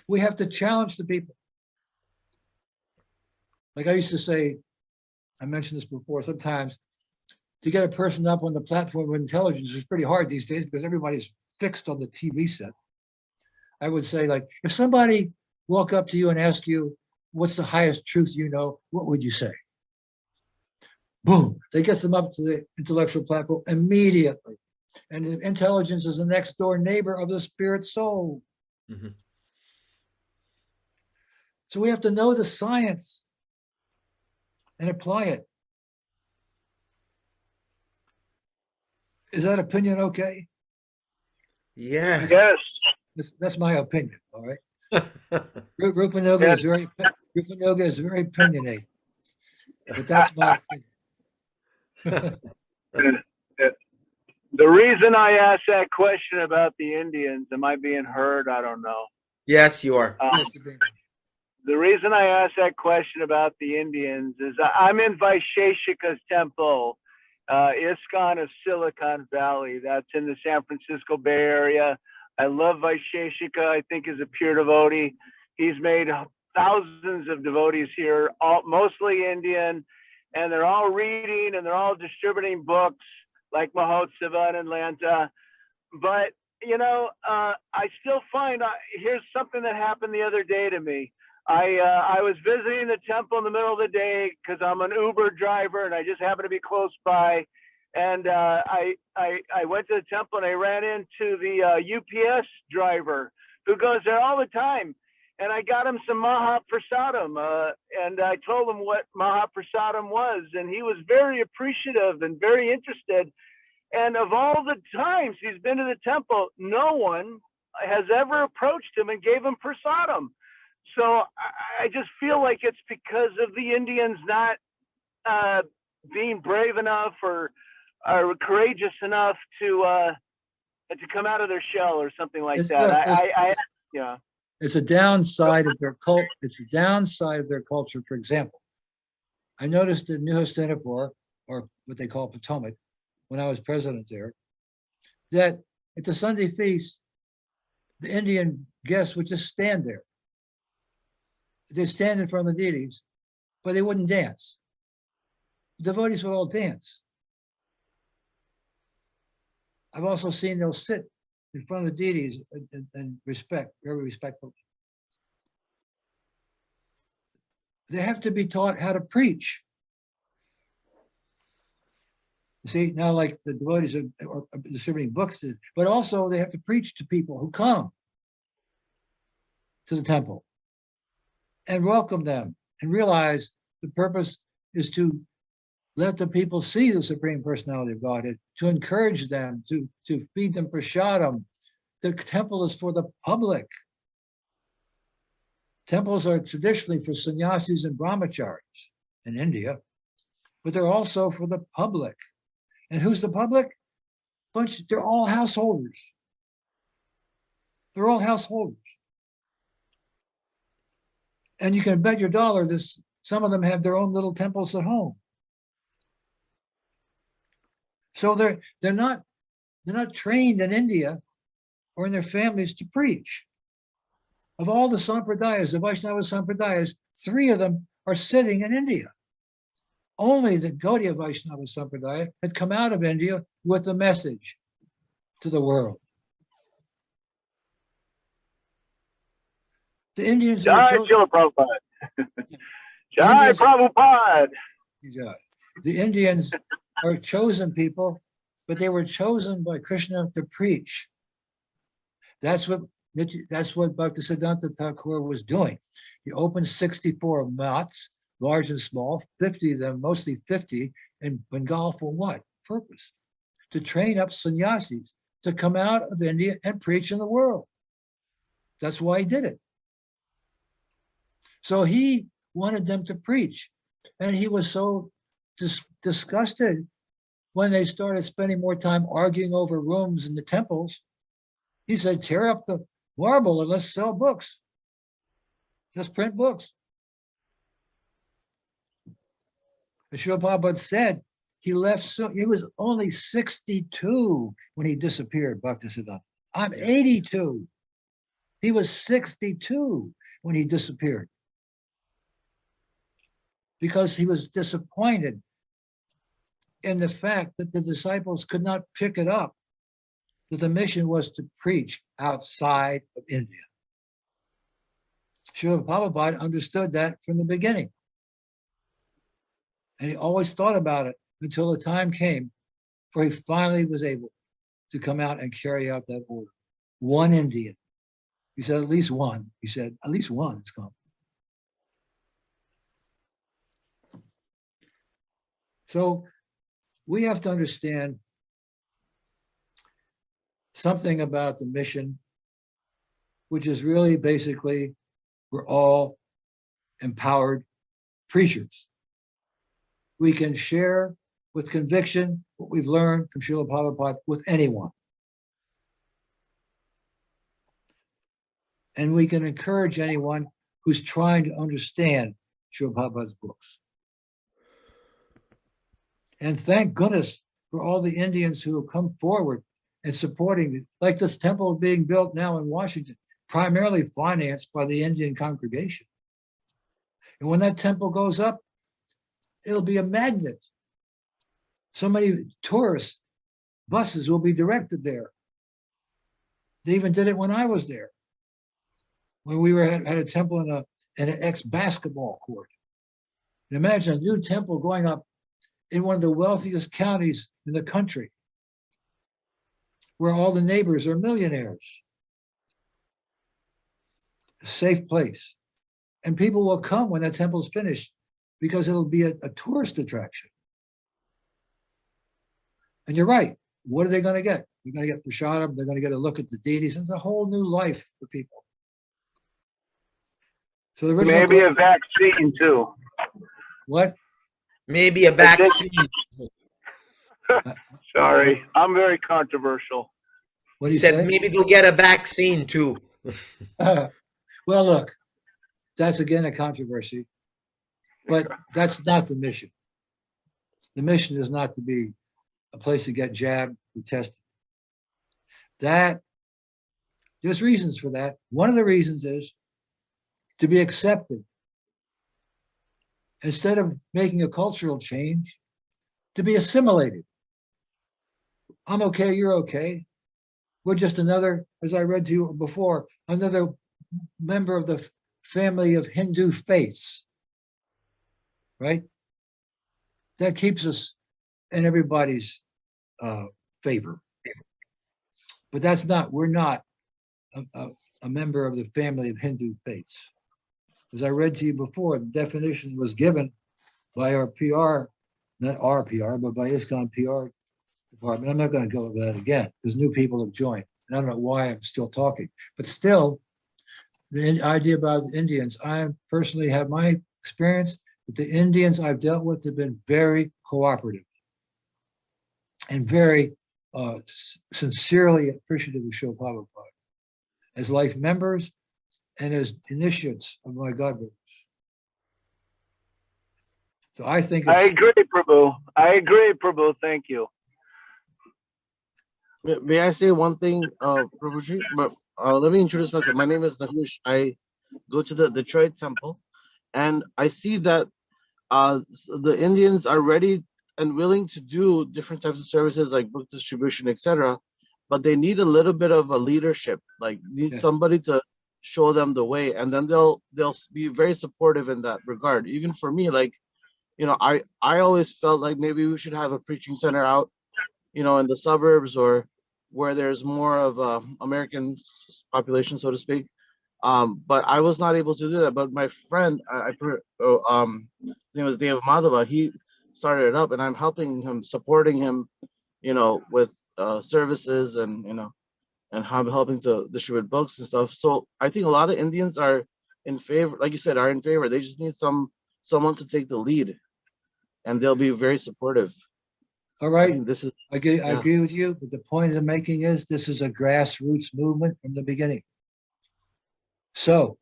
We have to challenge the people. Like I used to say, I mentioned this before, sometimes to get a person up on the platform of intelligence is pretty hard these days because everybody's fixed on the TV set. I would say, like, if somebody walk up to you and ask you, what's the highest truth you know, what would you say? Boom, that gets them up to the intellectual platform immediately. And intelligence is the next door neighbor of the spirit soul. Mm-hmm. So we have to know the science and apply it. Is that opinion okay? Yes. Yes. That's my opinion, all right? Rupanuga is very opinionated, but that's my opinion. The reason I asked that question about the Indians, am I being heard? I don't know. Yes, you are. The reason I asked that question about the Indians is I'm in Vaisheshika's temple, ISKCON of Silicon Valley. That's in the San Francisco Bay Area. I love Vaisheshika. I think he's a pure devotee. He's made thousands of devotees here, mostly Indian, and they're all reading and they're all distributing books like Mahotsava and Atlanta. But, you know, I still find, here's something that happened the other day to me. I was visiting the temple in the middle of the day because I'm an Uber driver and I just happened to be close by. And I went to the temple and I ran into the UPS driver who goes there all the time. And I got him some Mahaprasadam and I told him what Mahaprasadam was. And he was very appreciative and very interested. And of all the times he's been to the temple, no one has ever approached him and gave him prasadam. So I just feel like it's because of the Indians not being brave enough or courageous enough to come out of their shell or something like that. Yeah. It's a downside of their cult. It's a downside of their culture. For example, I noticed in New Hastinapur, or what they call Potomac, when I was president there, that at the Sunday feast, the Indian guests would just stand there. They'd stand in front of the deities, but they wouldn't dance. The devotees would all dance. I've also seen they'll sit in front of the deities and respect, very respectful. They have to be taught how to preach. You see, now like the devotees are distributing books, but also they have to preach to people who come to the temple and welcome them and realize the purpose is to let the people see the Supreme Personality of Godhead, to encourage them, to feed them prasadam. The temple is for the public. Temples are traditionally for sannyasis and brahmacharis in India, but they're also for the public. And who's the public? They're all householders. They're all householders. And you can bet your dollar some of them have their own little temples at home. So they're not trained in India or in their families to preach. Of all the sampradayas, the Vaishnava sampradayas, 3 of them are sitting in India. Only the Gaudiya Vaishnava sampradaya had come out of India with a message to the world. The Indians Jai Srila Prabhupada. Jai Prabhupada. The Indians are chosen people, but they were chosen by Krishna to preach. That's what Bhaktisiddhanta Thakur was doing. He opened 64 mats, large and small, 50 of them, mostly 50, in Bengal for what purpose? To train up sannyasis to come out of India and preach in the world. That's why he did it. So he wanted them to preach. And he was so disgusted when they started spending more time arguing over rooms in the temples. He said, tear up the marble and let's sell books. Just print books. Srila Prabhupada said he left, so he was only 62 when he disappeared, Bhaktisiddhanta. I'm 82. He was 62 when he disappeared because he was disappointed in the fact that the disciples could not pick it up, that the mission was to preach outside of India. Srila Prabhupada understood that from the beginning. And he always thought about it until the time came where he finally was able to come out and carry out that order. One Indian. He said, at least one. He said, at least one has come. So we have to understand something about the mission, which is really basically we're all empowered preachers. We can share with conviction what we've learned from Srila Prabhupada with anyone. And we can encourage anyone who's trying to understand Srila Prabhupada's books. And thank goodness for all the Indians who have come forward and supporting it, like this temple being built now in Washington, primarily financed by the Indian congregation. And when that temple goes up, it'll be a magnet. So many tourist buses will be directed there. They even did it when I was there, when we were at a temple in an ex-basketball court. And imagine a new temple going up in one of the wealthiest counties in the country, where all the neighbors are millionaires. A safe place. And people will come when that temple's finished because it'll be a tourist attraction. And you're right. What are they going to get? They're going to get prasadam. They're going to get a look at the deities. And it's a whole new life for people. So the original Maybe a vaccine too. What? Maybe a vaccine. Sorry, I'm very controversial. What do He you said say? maybe we'll get a vaccine too. Well, look, that's again a controversy, but that's not the mission. The mission is not to be a place to get jabbed or tested. That, there's reasons for that. One of the reasons is to be accepted. Instead of making a cultural change, to be assimilated. I'm okay, you're okay. We're just another, as I read to you before, another member of the family of Hindu faiths, right? That keeps us in everybody's favor. But that's not, we're not a member of the family of Hindu faiths. As I read to you before, the definition was given by our PR, not our PR, but by ISKCON PR department. I'm not going to go over that again because new people have joined. And I don't know why I'm still talking, but still, the idea about Indians, I personally have my experience that the Indians I've dealt with have been very cooperative and very sincerely appreciative of Srila Prabhupada as life members and as initiates of my godbrothers. So I think I agree, Prabhu. I agree, Prabhu. Thank you. May I say one thing, Prabhuji? But let me introduce myself. My name is Nahush. I go to the Detroit Temple, and I see that the Indians are ready and willing to do different types of services like book distribution, etc. But they need a little bit of a leadership, like need somebody to show them the way, and then they'll be very supportive in that regard. Even for me, like, you know, I always felt like maybe we should have a preaching center out, you know, in the suburbs or where there's more of a American population, so to speak. But I was not able to do that. But my friend, his name was Dave Madhava. He started it up, and I'm helping him, supporting him, you know, with services and, you know, and I'm helping to distribute books and stuff. So I think a lot of Indians are in favor, like you said, are in favor. They just need someone to take the lead. and they'll be very supportive. All I right, think this is, I yeah. agree with you, but the point I'm making is this is a grassroots movement from the beginning. So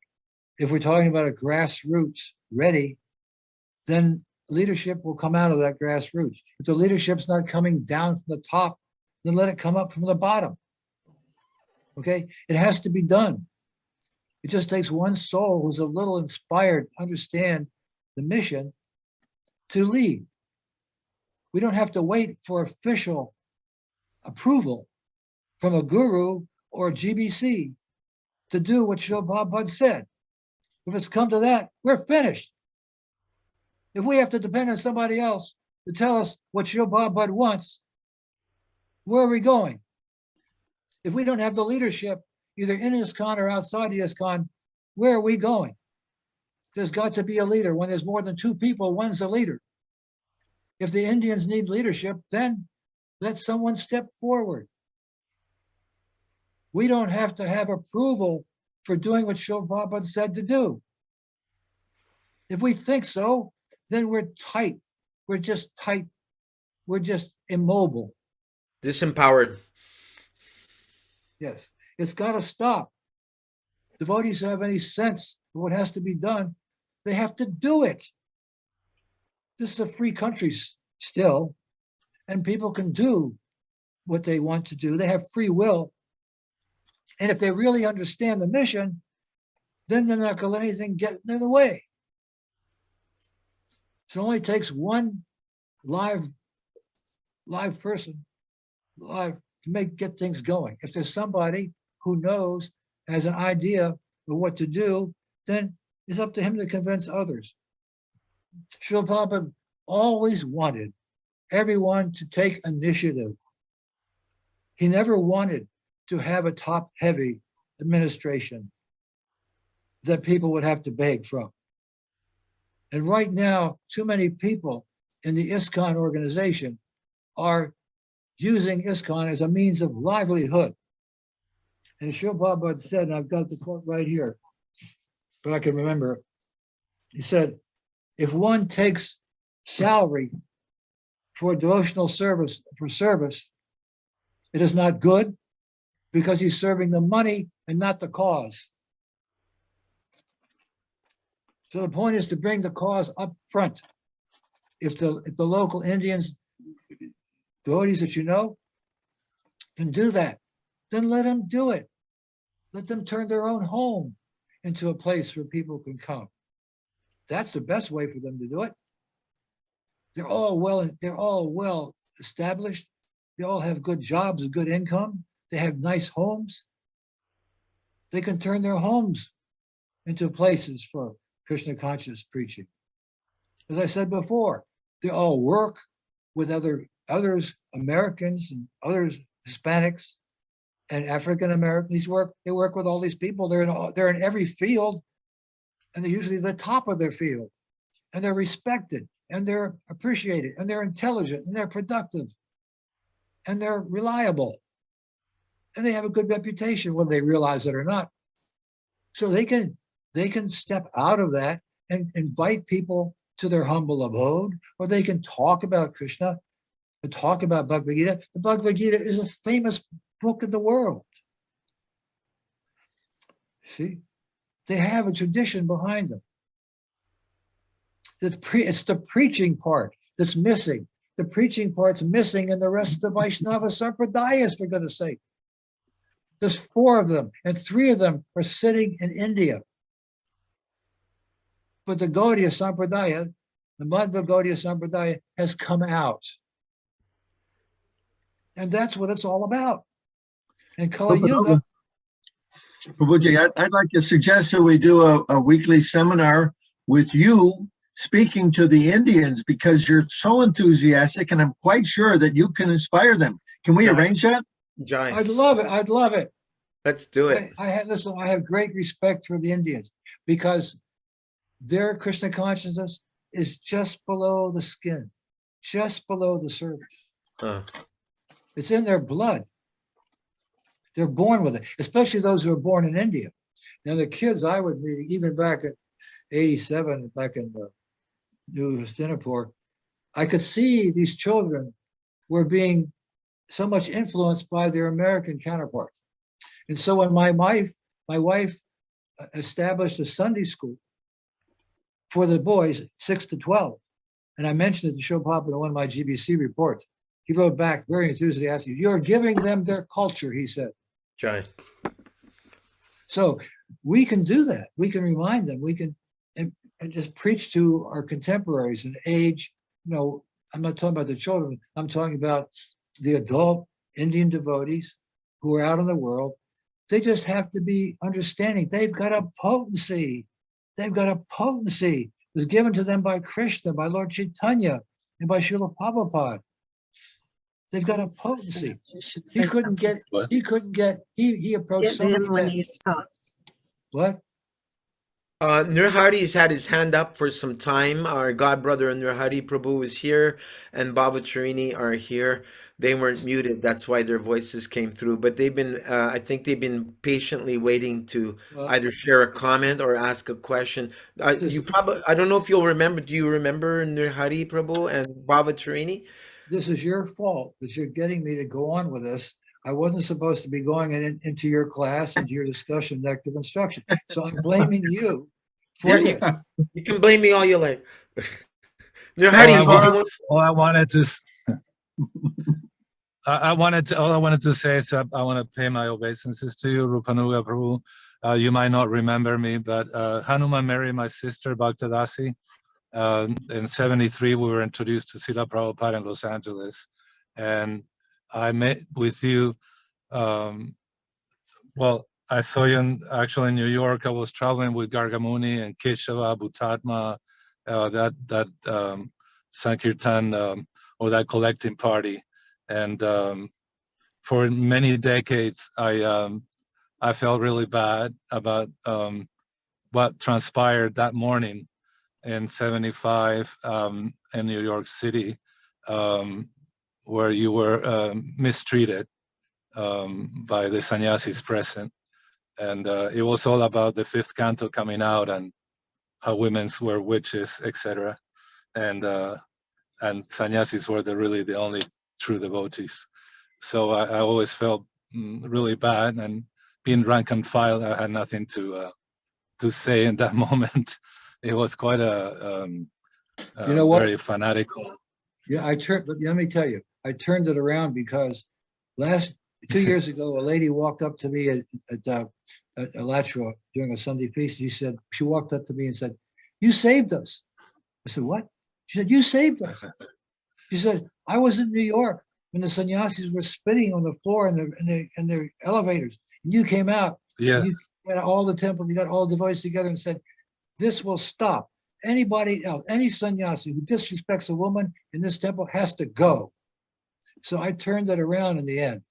if we're talking about a grassroots ready, then leadership will come out of that grassroots. If the leadership's not coming down from the top, then let it come up from the bottom. Okay, it has to be done. It just takes one soul who's a little inspired, understand the mission to lead. We don't have to wait for official approval from a guru or a GBC to do what Srila Prabhupada said. If it's come to that, we're finished. If we have to depend on somebody else to tell us what Srila Prabhupada wants, where are we going? If we don't have the leadership, either in ISKCON or outside the ISKCON, where are we going? There's got to be a leader. When there's more than two people, one's a leader. If the Indians need leadership, then let someone step forward. We don't have to have approval for doing what Srila Prabhupada said to do. If we think so, then we're tight. We're just tight. We're just immobile. Disempowered. Yes, it's got to stop. Devotees who have any sense of what has to be done, they have to do it. This is a free country still, and people can do what they want to do. They have free will. And if they really understand the mission, then they're not going to let anything get in the way. So it only takes one live person, to get things going. If there's somebody who knows, has an idea of what to do, then it's up to him to convince others. Srila Prabhupada always wanted everyone to take initiative. He never wanted to have a top-heavy administration that people would have to beg from. And right now, too many people in the ISKCON organization are using ISKCON as a means of livelihood. And Srila Prabhupada said, and I've got the quote right here, but I can remember, he said, if one takes salary for devotional service, it is not good because he's serving the money and not the cause. So the point is to bring the cause up front. If the local Indians, devotees that you know, can do that, then let them do it. Let them turn their own home into a place where people can come. That's the best way for them to do it. They're all well established. They all have good jobs, good income. They have nice homes. They can turn their homes into places for Krishna conscious preaching. As I said before, they all work with others, Americans and others, Hispanics and African Americans. They work with all these people. They're in every field, and they're usually the top of their field, and they're respected, and they're appreciated, and they're intelligent, and they're productive, and they're reliable, and they have a good reputation, whether they realize it or not. So they can step out of that and invite people to their humble abode, or they can talk about Krishna and talk about Bhagavad Gita. The Bhagavad Gita is a famous book in the world. See, they have a tradition behind them. It's the preaching part that's missing. The preaching part's missing in the rest of the Vaishnava Sampradayas, for goodness sake. There's 4 of them, and 3 of them are sitting in India. But the Gaudiya Sampradaya, the Madhva Gaudiya Sampradaya, has come out. And that's what it's all about. And Kali Yuga. Prabhuji, I'd like to suggest that we do a weekly seminar with you speaking to the Indians, because you're so enthusiastic, and I'm quite sure that you can inspire them. Can we arrange that? Giant. I'd love it. Let's do it. I have great respect for the Indians, because their Krishna consciousness is just below the skin, just below the surface. It's in their blood. They're born with it, especially those who are born in India. Now, the kids I would meet, even back at 87, back in New Hastinapur, I could see these children were being so much influenced by their American counterparts. And so when my wife established a Sunday school for the boys 6 to 12, and I mentioned it to Show Papa in one of my GBC reports, he wrote back very enthusiastic. "You're giving them their culture," he said. Jai. So we can do that. We can remind them. We can and just preach to our contemporaries and age. You know, I'm not talking about the children. I'm talking about the adult Indian devotees who are out in the world. They just have to be understanding. They've got a potency. They've got a potency. It was given to them by Krishna, by Lord Chaitanya, and by Srila Prabhupada. They've got a potency. He approached so many when men. he stops. What? Nirhari's had his hand up for some time. Our god brother Nirhari Prabhu is here, and Baba Tarini are here. They weren't muted, that's why their voices came through. But they've been, I think they've been patiently waiting to either share a comment or ask a question. You probably, I don't know if you'll remember. Do you remember Nirhari Prabhu and Baba Tarini? This is your fault that you're getting me to go on with this. I wasn't supposed to be going into your class, into your discussion, active instruction. So I'm blaming you for this. You can blame me all you like. Nirhari, all I wanted to say is that I want to pay my obeisances to you, Rupanuga Prabhu. You might not remember me, but Hanuman married my sister, Bhaktadasi. In '73, we were introduced to Srila Prabhupada in Los Angeles. And I met with you, well, I saw you actually in New York. I was traveling with Gargamuni and Keshava, Bhutatma, that Sankirtan, or that collecting party. And for many decades, I felt really bad about what transpired that morning in '75 in New York City, where you were mistreated by the sannyasis present. And it was all about the fifth canto coming out and how women were witches, etc. And sannyasis were really the only true devotees. So I always felt really bad, and being rank and file, I had nothing to say in that moment. It was quite a You know what? very fanatical. Yeah, but let me tell you, I turned it around because 2 years ago, a lady walked up to me at Alachua during a Sunday feast. She walked up to me and said, "You saved us." I said, "What?" She said, "You saved us." She said, "I was in New York when the sannyasis were spitting on the floor in their elevators, and you came out. Yes. You got all the temple, you got all the devotees together and said, 'This will stop. Anybody else, any sannyasi who disrespects a woman in this temple has to go.'" So I turned it around in the end.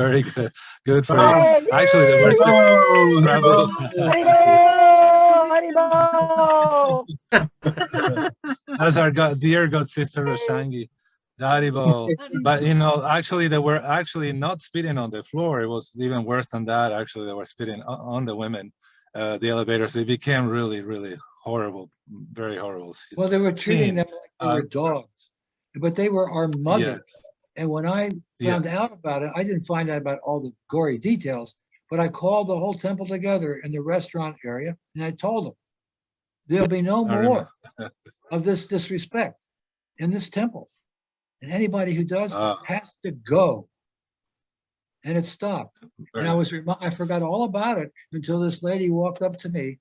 Very good. Good for you. Actually, the worst as our dear God sister Roshangi. Daribo. But actually they were actually not spitting on the floor. It was even worse than that. Actually, they were spitting on the women, the elevators. It became really, really horrible, very horrible. Well, they were treating them like they were dogs, but they were our mothers. Yes. And when I found out about it, I didn't find out about all the gory details, but I called the whole temple together in the restaurant area, and I told them, there'll be no more of this disrespect in this temple. And anybody who does has to go. And it stopped. And I forgot all about it until this lady walked up to me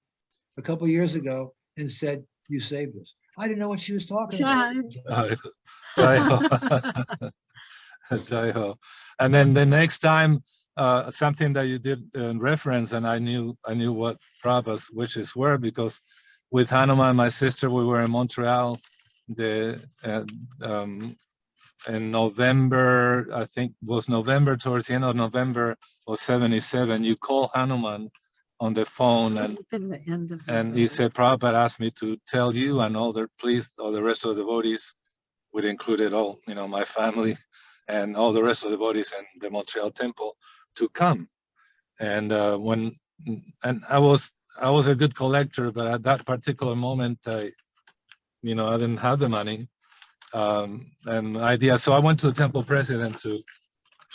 a couple of years ago and said, "You saved us." I didn't know what she was talking about. And then the next time, something that you did in reference, and I knew what Prabhupada's wishes were, because with Hanuman, my sister, we were in Montreal in November, I think was November, towards the end of November of '77. You call Hanuman on the phone, and he said, "Prabhupada asked me to tell you and all the rest of the devotees," would included all, my family and all the rest of the devotees in the Montreal temple, to come. And I was a good collector, but at that particular moment, I didn't have the money. So I went to the temple president to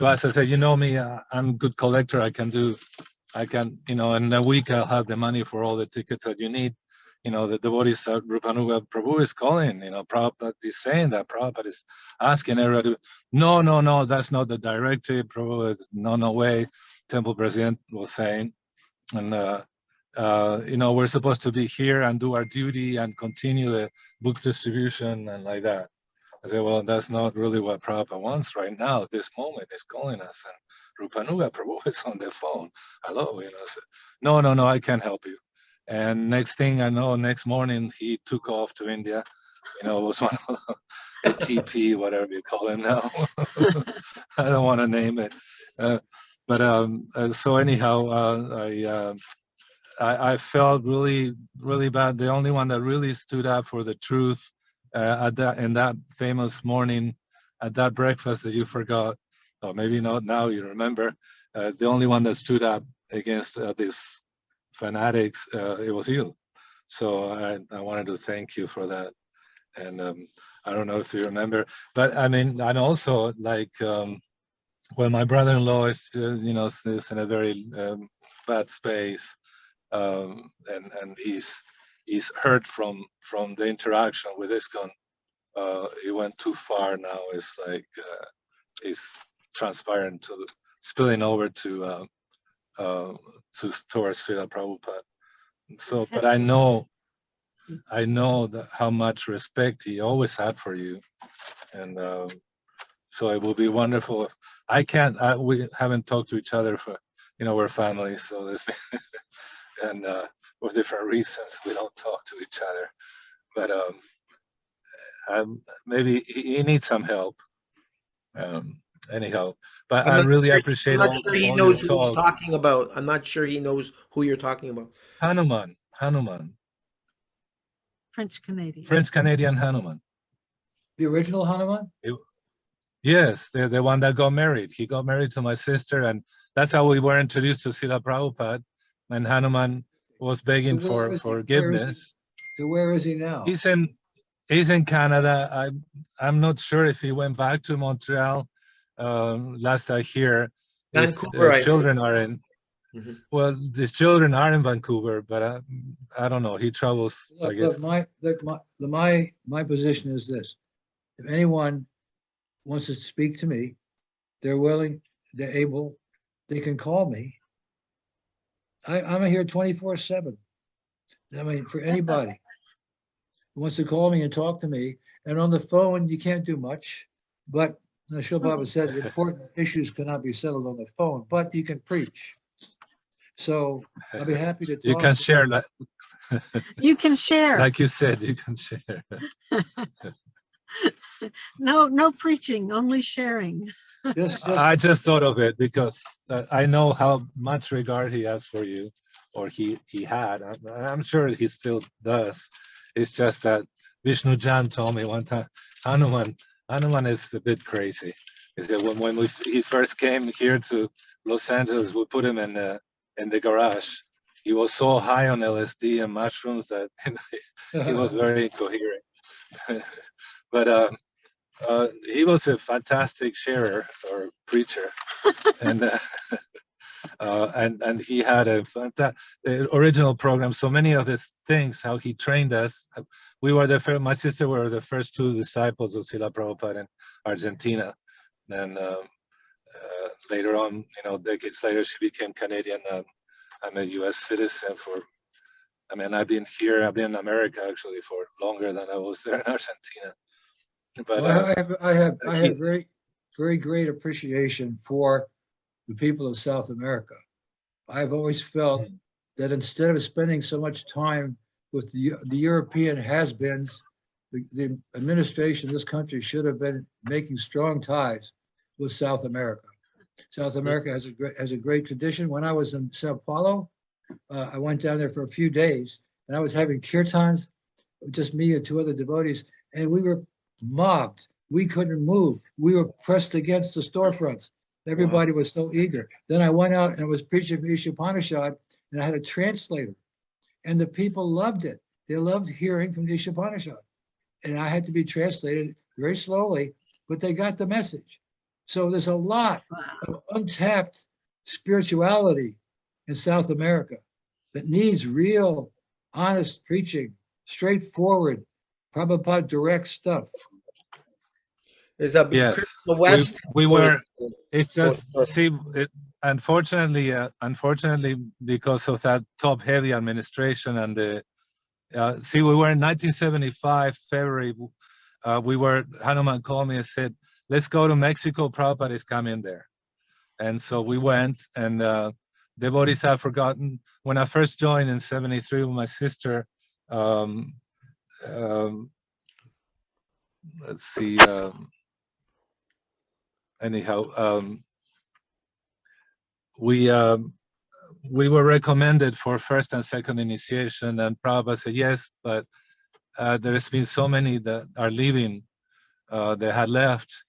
ask. I said, you know me, I'm a good collector. I can, in a week I'll have the money for all the tickets that you need. The devotees Rupanuga Prabhu is calling, Prabhupada is saying that Prabhupada is asking everybody, no, that's not the directive. Prabhupada, no way. Temple president was saying, and we're supposed to be here and do our duty and continue the book distribution and like that. I said, well, that's not really what Prabhupada wants right now. This moment is calling us, and Rupanuga Prabhu is on the phone. Hello, I said, no, I can't help you. And next thing I know, next morning he took off to India. It was one of the TP, whatever you call him now. I don't want to name it. So anyhow, I felt really, really bad. The only one that really stood up for the truth in that famous morning at that breakfast that you forgot, or maybe not now you remember, the only one that stood up against these fanatics, it was you. So I wanted to thank you for that. And I don't know if you remember, but I mean, and also well, my brother-in-law is, is in a very bad space, and he's hurt from the interaction with ISKCON. It went too far now. It's like it's transpiring to spilling over to towards Srila Prabhupada. So, but I know that how much respect he always had for you, and so it will be wonderful. We haven't talked to each other for, we're family, so there's and for different reasons we don't talk to each other. But maybe he needs some help. Anyhow, but I really appreciate I'm not sure he all knows your who he's talk. talking about. I'm not sure he knows who you're talking about. Hanuman. French Canadian Hanuman. The original Hanuman? Yes, the one that got married. He got married to my sister, and that's how we were introduced to Srila Prabhupada. And Hanuman was begging for forgiveness. So where is he now? He's in Canada. I'm not sure if he went back to Montreal. Last I hear, his Vancouver, children are in. Mhm. Well, his children are in Vancouver, but I don't know. He travels. I guess. My position is this: if anyone wants to speak to me, they're willing, they're able, they can call me. I'm here 24/7. I mean, for anybody who wants to call me and talk to me, and on the phone you can't do much, but Srila Baba said important issues cannot be settled on the phone, but you can preach. So I'll be happy to talk. You can share that. You can share. Like you said, you can share. No preaching, only sharing. I just thought of it because I know how much regard he has for you, or he had. I'm sure he still does. It's just that Vishnu Jan told me one time, Hanuman is a bit crazy. He said when he first came here to Los Angeles, we put him in the garage. He was so high on LSD and mushrooms that he was very incoherent. But he was a fantastic sharer or preacher, and he had a original program. So many of the things, how he trained us. We were my sister were the first two disciples of Srila Prabhupada in Argentina. Then later on, decades later, she became Canadian. I'm a U.S. citizen I've been in America actually for longer than I was there in Argentina. But I have very, very great appreciation for the people of South America. I've always felt that instead of spending so much time with the European has-beens, the administration of this country should have been making strong ties with South America. South America has a great tradition. When I was in Sao Paulo, I went down there for a few days, and I was having kirtans, just me and two other devotees, and we were mobbed. We couldn't move. We were pressed against the storefronts. Everybody was so eager. Then I went out and I was preaching from Isha Upanishad, and I had a translator, and the people loved it. They loved hearing from Isha Upanishad. and I had to be translated very slowly, but they got the message. So there's a lot of untapped spirituality in South America that needs real, honest preaching, straightforward, Prabhupada direct stuff. Is that Yes, the West? we were. It's Oh, just sorry. see, unfortunately, because of that top-heavy administration and the see, we were in 1975 February. Hanuman called me and said, "Let's go to Mexico. Prabhupada is coming there." And so we went, and devotees have forgotten. When I first joined in '73 with my sister, let's see. Anyhow, we were recommended for first and second initiation, and Prabhupada said yes, but there has been so many that are leaving, that had left.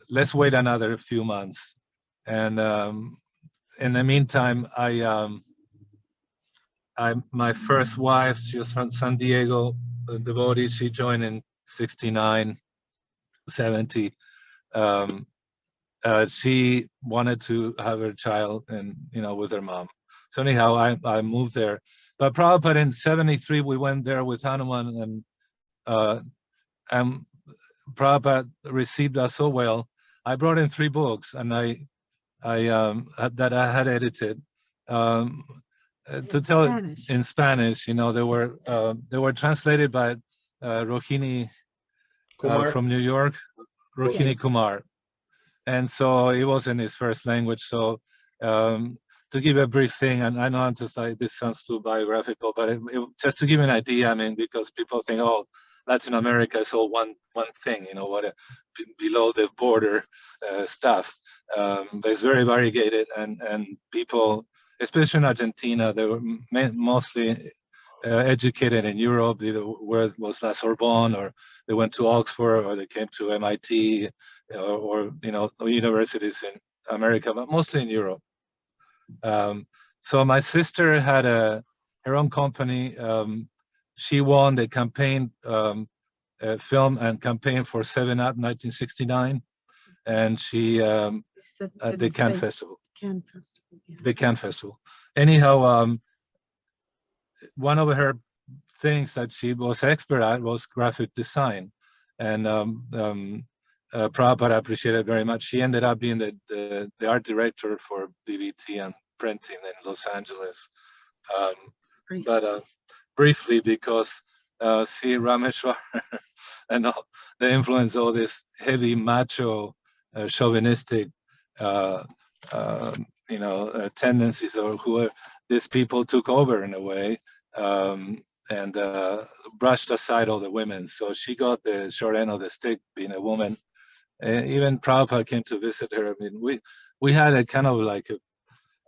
Let's wait another few months. And in the meantime, my first wife, she was from San Diego, a devotee. She joined in 69, 70. She wanted to have her child and, with her mom. So anyhow, I moved there. But Prabhupada in 73, we went there with Hanuman, and Prabhupada received us so well. I brought in 3 books, and that I had edited, to tell Spanish. in Spanish. They were translated by Rohini Kumar? from New York, Rohini Okay. Kumar. And so it was in his first language. So to give a brief thing, and I know I'm just like, this sounds too biographical, but just to give you an idea, I mean, because people think, oh, Latin America is all one thing, below the border stuff. But it's very variegated, and people, especially in Argentina, they were mostly educated in Europe, either where it was La Sorbonne, or they went to Oxford, or they came to MIT, or universities in America, but mostly in Europe. So my sister had her own company. She won the campaign, film and campaign for 7-Up 1969, and she at the Cannes Festival. Cannes Festival. Yeah. The Cannes Festival. Anyhow, one of her things that she was expert at was graphic design, and Prabhupada appreciated very much. She ended up being the art director for BBT and printing in Los Angeles. But briefly, because see, Rameshwar and all, the influence of this heavy macho, chauvinistic, tendencies, or who these people took over in a way, and brushed aside all the women. So she got the short end of the stick, being a woman. Even Prabhupada came to visit her. I mean, we had a kind of like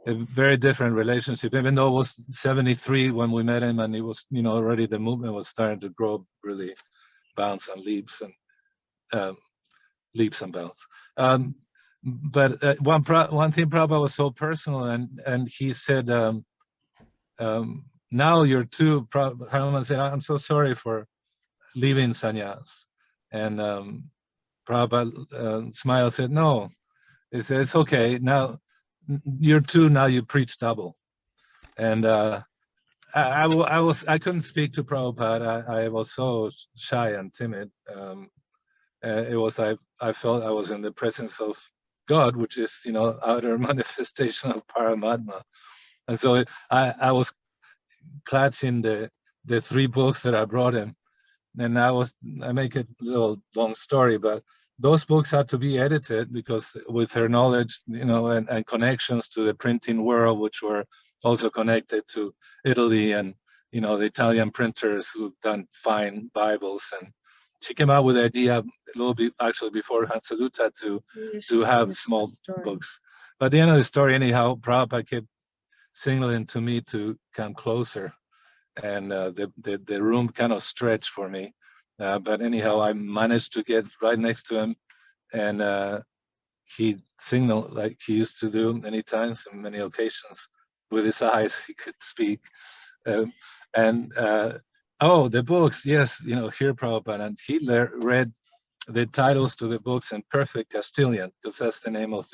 a very different relationship, even though it was 73 when we met him, and it was, already the movement was starting to grow, really bounce and leaps and bounce. But one thing Prabhupada was so personal, and he said, now you're too, Hanuman said, I'm so sorry for leaving sannyas. And Prabhupada smiled, said, no, he said, it's okay. Now you're two, now you preach double. And I couldn't speak to Prabhupada. I was so shy and timid. I felt I was in the presence of God, which is, outer manifestation of Paramatma. And so I was clutching the 3 books that I brought him. And I make it a little long story, but those books had to be edited because with her knowledge, and connections to the printing world, which were also connected to Italy and, the Italian printers who've done fine Bibles. And she came out with the idea a little bit actually before Hansaluta to have small books. But at the end of the story, anyhow, Prabhupada kept signaling to me to come closer. And the room kind of stretched for me. But anyhow, I managed to get right next to him, and he signaled like he used to do many times on many occasions. With his eyes, he could speak. And Oh, the books, yes, here Prabhupada, and he read the titles to the books in perfect Castilian, because that's the name of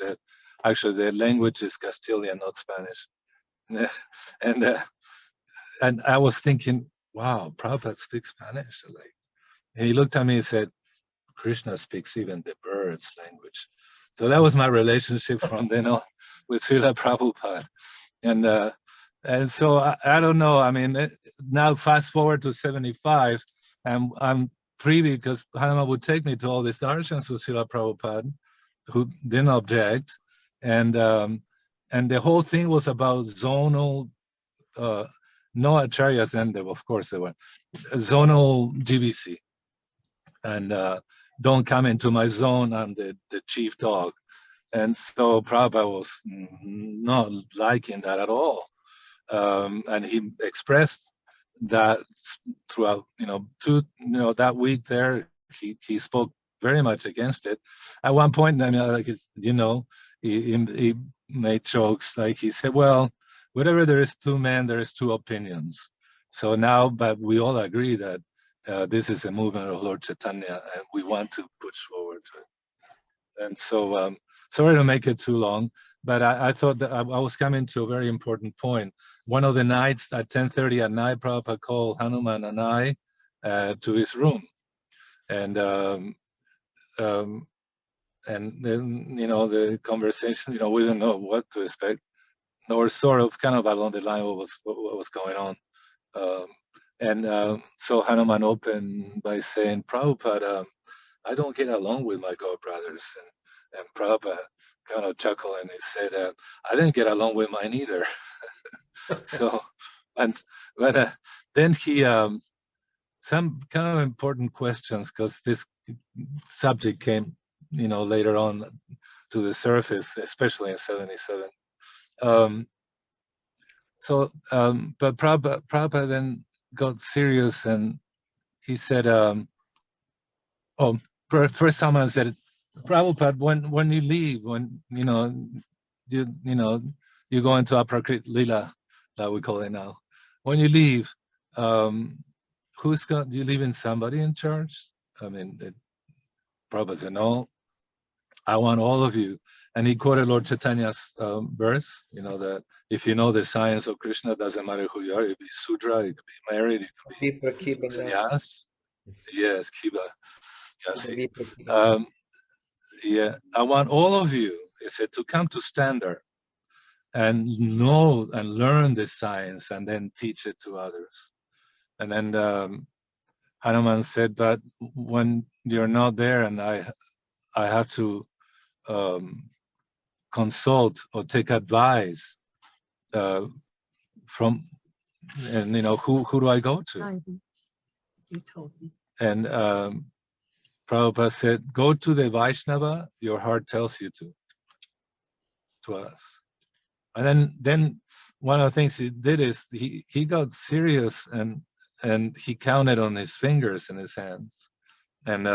actually the language is Castilian, not Spanish. and and I was thinking, wow, Prabhupada speaks Spanish. And he looked at me and said, Krishna speaks even the birds' language. So that was my relationship from then on with Srila Prabhupada. And so I don't know. I mean, now fast forward to 75, and I'm privy because Hanuman would take me to all these darshans of Srila Prabhupada, who didn't object, and the whole thing was about zonal, no acharyas, and of course there were zonal GBC, and don't come into my zone. I'm the chief dog, and so Prabhupada was not liking that at all. And he expressed that throughout, that week there, he spoke very much against it. At one point, I mean, he made jokes, like he said, well, wherever there is two men, there is two opinions. So now, but we all agree that this is a movement of Lord Chaitanya, and we want to push forward to it. And so, sorry to make it too long, but I thought that I was coming to a very important point. One of the nights at 10:30 at night, Prabhupada called Hanuman and I to his room, and then the conversation, we didn't know what to expect, or sort of kind of along the line what was going on. So Hanuman opened by saying, Prabhupada, I don't get along with my god brothers, and Prabhupada kind of chuckled and he said, I didn't get along with mine either. So, but then he some kind of important questions, because this subject came, later on to the surface, especially in 77. But Prabhupada then got serious, and he said, first someone said, Prabhupada, when you leave, when you go into Aprakrit Lila, that we call it now. When you leave, do you leave in somebody in charge? I mean, Prabhupada said, no, I want all of you. And he quoted Lord Chaitanya's verse, that if you know the science of Krishna, doesn't matter who you are, you could be Sudra, you could be married, you could be sannyas. Yes, Kiba. Yasi. Yeah, I want all of you, he said, to come to standard and know and learn the science and then teach it to others. And then Hanuman said, but when you're not there and I have to consult or take advice from, and who do I go to? You told me. And Prabhupada said, go to the Vaishnava your heart tells you to us. And then one of the things he did is he got serious, and he counted on his fingers and his hands. And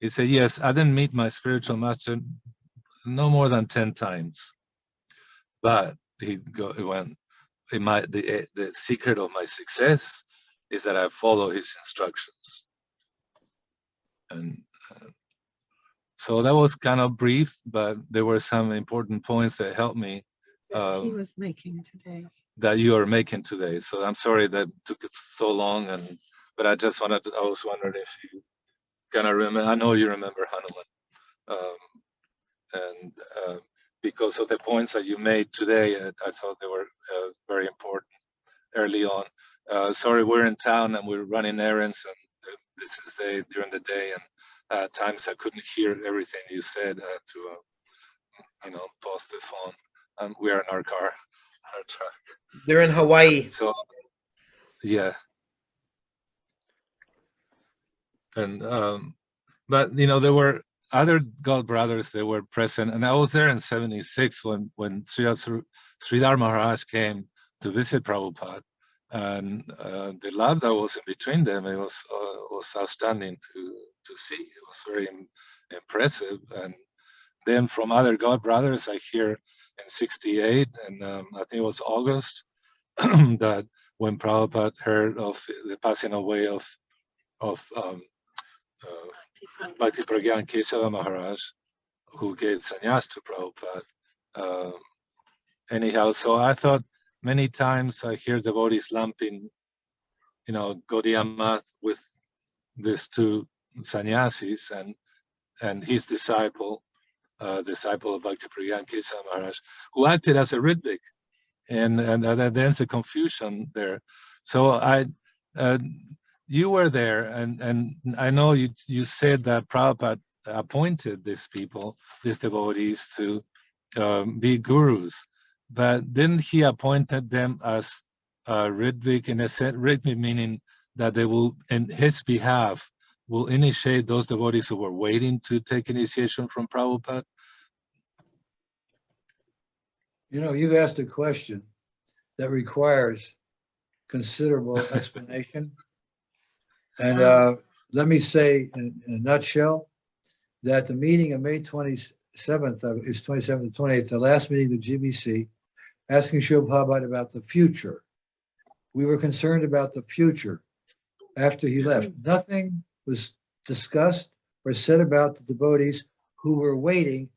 he said, yes, I didn't meet my spiritual master no more than 10 times. But the secret of my success is that I follow his instructions. And so that was kind of brief, but there were some important points that helped me. He was making today. That you are making today. So I'm sorry that took it so long, but I was wondering if you kind of remember. I know you remember Hanuman, and because of the points that you made today, I thought they were very important early on. Sorry, we're in town and we're running errands, and this is during the day, and at times I couldn't hear everything you said. I had to, pause the phone. And we are in our car, our truck. They're in Hawaii. So, yeah. And but there were other god brothers that were present, and I was there in 76 when Sridhar Maharaj came to visit Prabhupada, and the love that was in between them, it was outstanding to see. It was very impressive. And then from other god brothers, I hear in 68, and I think it was August, that when Prabhupada heard of the passing away of Bhakti Pragyan Kesava Maharaj, who gave sannyas to Prabhupada. Anyhow, so I thought many times I hear devotees lumping, Gaudiya Math with these two sannyasis and his disciple of Bhakti Pragyan Kesava Maharaj, who acted as a Ritvik. And there's a confusion there. So you were there, and I know you said that Prabhupada appointed these people, these devotees, to be gurus, but didn't he appointed them as Ritvik, in a sense, Ritvik meaning that they will, in his behalf, will initiate those devotees who were waiting to take initiation from Prabhupada? You've asked a question that requires considerable explanation. And let me say in a nutshell that the meeting of May 27th, is 27th to 28th, the last meeting of the GBC, asking Srila Prabhupada about the future. We were concerned about the future after he left. Nothing was discussed or said about the devotees who were waiting,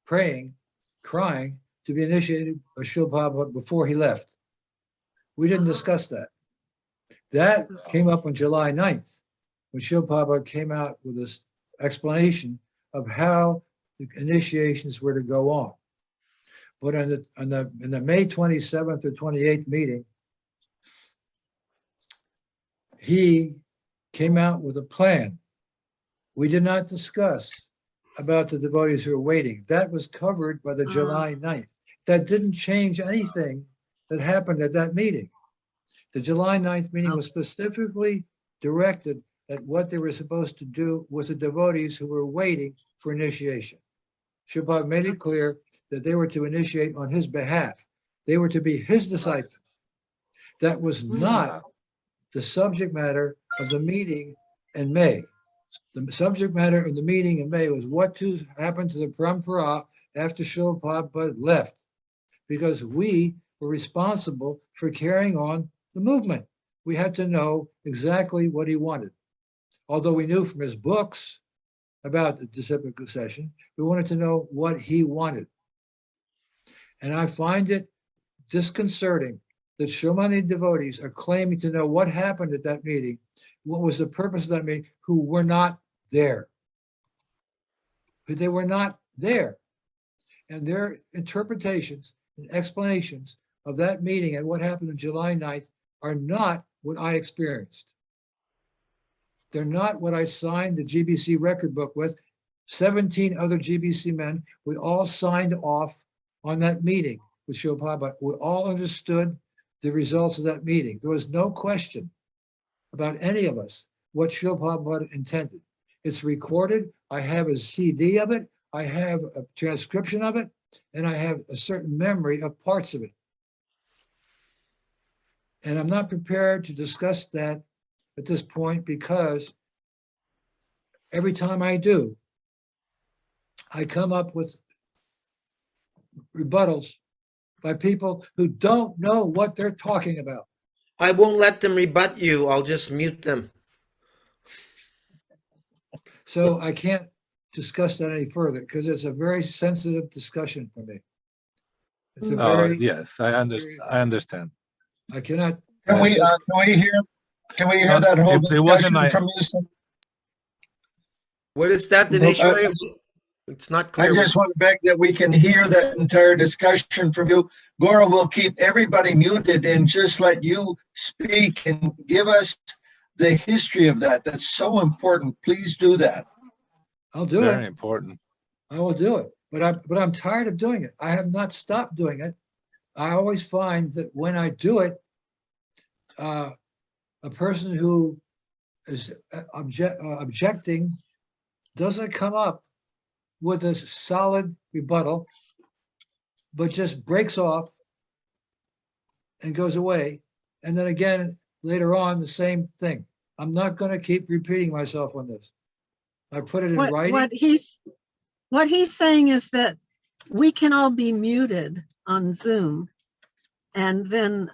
praying, crying to be initiated by Srila Prabhupada before he left. We didn't discuss that. That came up on July 9th, when Srila Prabhupada came out with this explanation of how the initiations were to go on. But in the May 27th or 28th meeting, he came out with a plan. We did not discuss about the devotees who were waiting. That was covered by the July 9th. That didn't change anything that happened at that meeting. The July 9th meeting was specifically directed at what they were supposed to do with the devotees who were waiting for initiation. Srila Prabhupada made it clear that they were to initiate on his behalf. They were to be his disciples. That was not the subject matter of the meeting in May. The subject matter of the meeting in May was what to happen to the parampara after Srila Prabhupada left, because we were responsible for carrying on the movement. We had to know exactly what he wanted. Although we knew from his books about the disciplic session, we wanted to know what he wanted. And I find it disconcerting that so many devotees are claiming to know what happened at that meeting, what was the purpose of that meeting, who were not there. But they were not there. And their interpretations and explanations of that meeting and what happened on July 9th are not what I experienced. They're not what I signed the GBC record book with. 17 other GBC men, we all signed off on that meeting with Srila Prabhupada. We all understood the results of that meeting. There was no question about any of us what Srila Prabhupada intended. It's recorded. I have a CD of it. I have a transcription of it, and I have a certain memory of parts of it. And I'm not prepared to discuss that at this point, because every time I do, I come up with rebuttals by people who don't know what they're talking about. I won't let them rebut you. I'll just mute them. So I can't discuss that any further because it's a very sensitive discussion for me. It's a very, yes, I understand. I cannot. Can we hear that whole discussion from you? What is that, Dinesh? It's not clear. I just want to beg that we can hear that entire discussion from you. Gaura will keep everybody muted and just let you speak and give us the history of that. That's so important. Please do that. I'll do it. Very important. I will do it. But I'm tired of doing it. I have not stopped doing it. I always find that when I do it, a person who is objecting doesn't come up with a solid rebuttal, but just breaks off and goes away. And then again, later on, the same thing. I'm not going to keep repeating myself on this. I put it in writing. What he's saying is that we can all be muted on Zoom, and then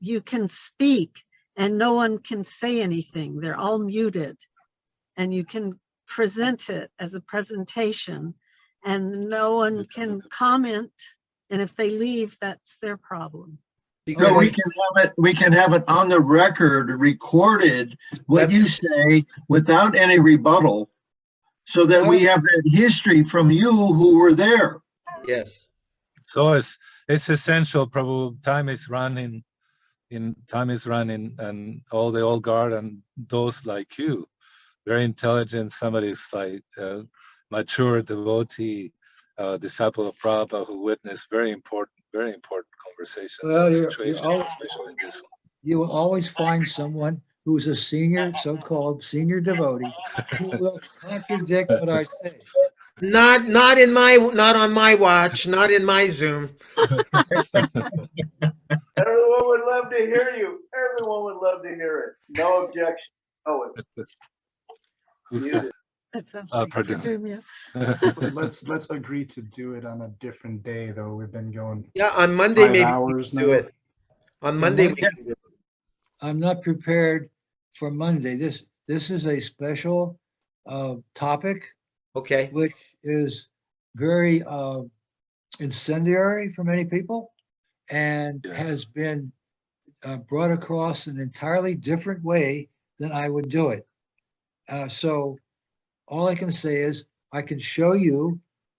you can speak and no one can say anything. They're all muted. And you can present it as a presentation and no one can comment. And if they leave, that's their problem. Because No, we can have it on the record, recorded, what you say without any rebuttal, so that we have that history from you who were there. yes. So it's essential. Probably time is running, and all the old guard and those like you, very intelligent. Somebody's like mature devotee, disciple of Prabhupada who witnessed very important conversations Well, and you're situations, always, especially in this one. you will always find someone who's a senior, so-called senior devotee, who will contradict what I say. Not on my watch, not in my Zoom. Everyone would love to hear you. Everyone would love to hear it. No objection. Oh, it's Who's muted. That sounds that? like pradyumna. Let's agree to do it on a different day, though. We've been going Yeah, on Monday 5 maybe we hours can now. do it. On Monday we Monday- can do it. I'm not prepared for Monday. This is a special topic, Okay. which is very incendiary for many people and Yes. has been brought across an entirely different way than I would do it. So all I can say is I can show you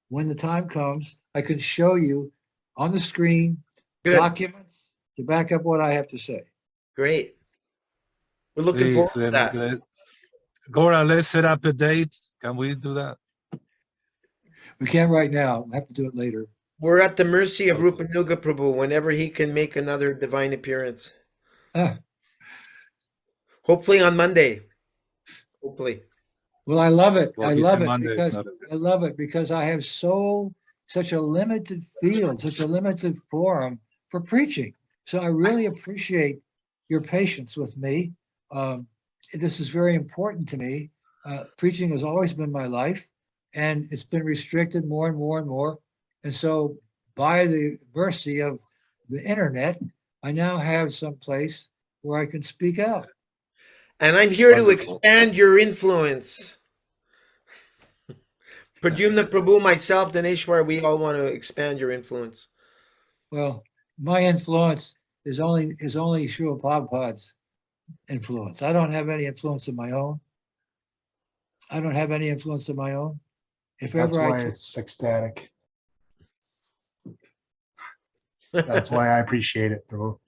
when the time comes, I can show you on the screen Good. documents to back up what I have to say. Great. We're looking Please, forward to that. Gaura, let's set up a date. Can we do that? We can't right now. I have to do it later. We're at the mercy of Rupanuga Prabhu whenever he can make another divine appearance. Ah, Hopefully on Monday. Hopefully. well, I love it. Well, I he love said it Monday is because not a good- I love it because I have such a limited field, such a limited forum for preaching. So I really appreciate your patience with me. This is very important to me. Preaching has always been my life, and it's been restricted more and more and more. And so, by the mercy of the internet, I now have some place where I can speak out. And I'm here to Wonderful. expand your influence. Pradyumna Prabhu, myself, Daneshwar, we all want to expand your influence. Well, my influence is only Srila Prabhupada's influence. I don't have any influence of my own. I don't have any influence of my own. If That's ever why I, it's ecstatic. That's why I appreciate it, bro.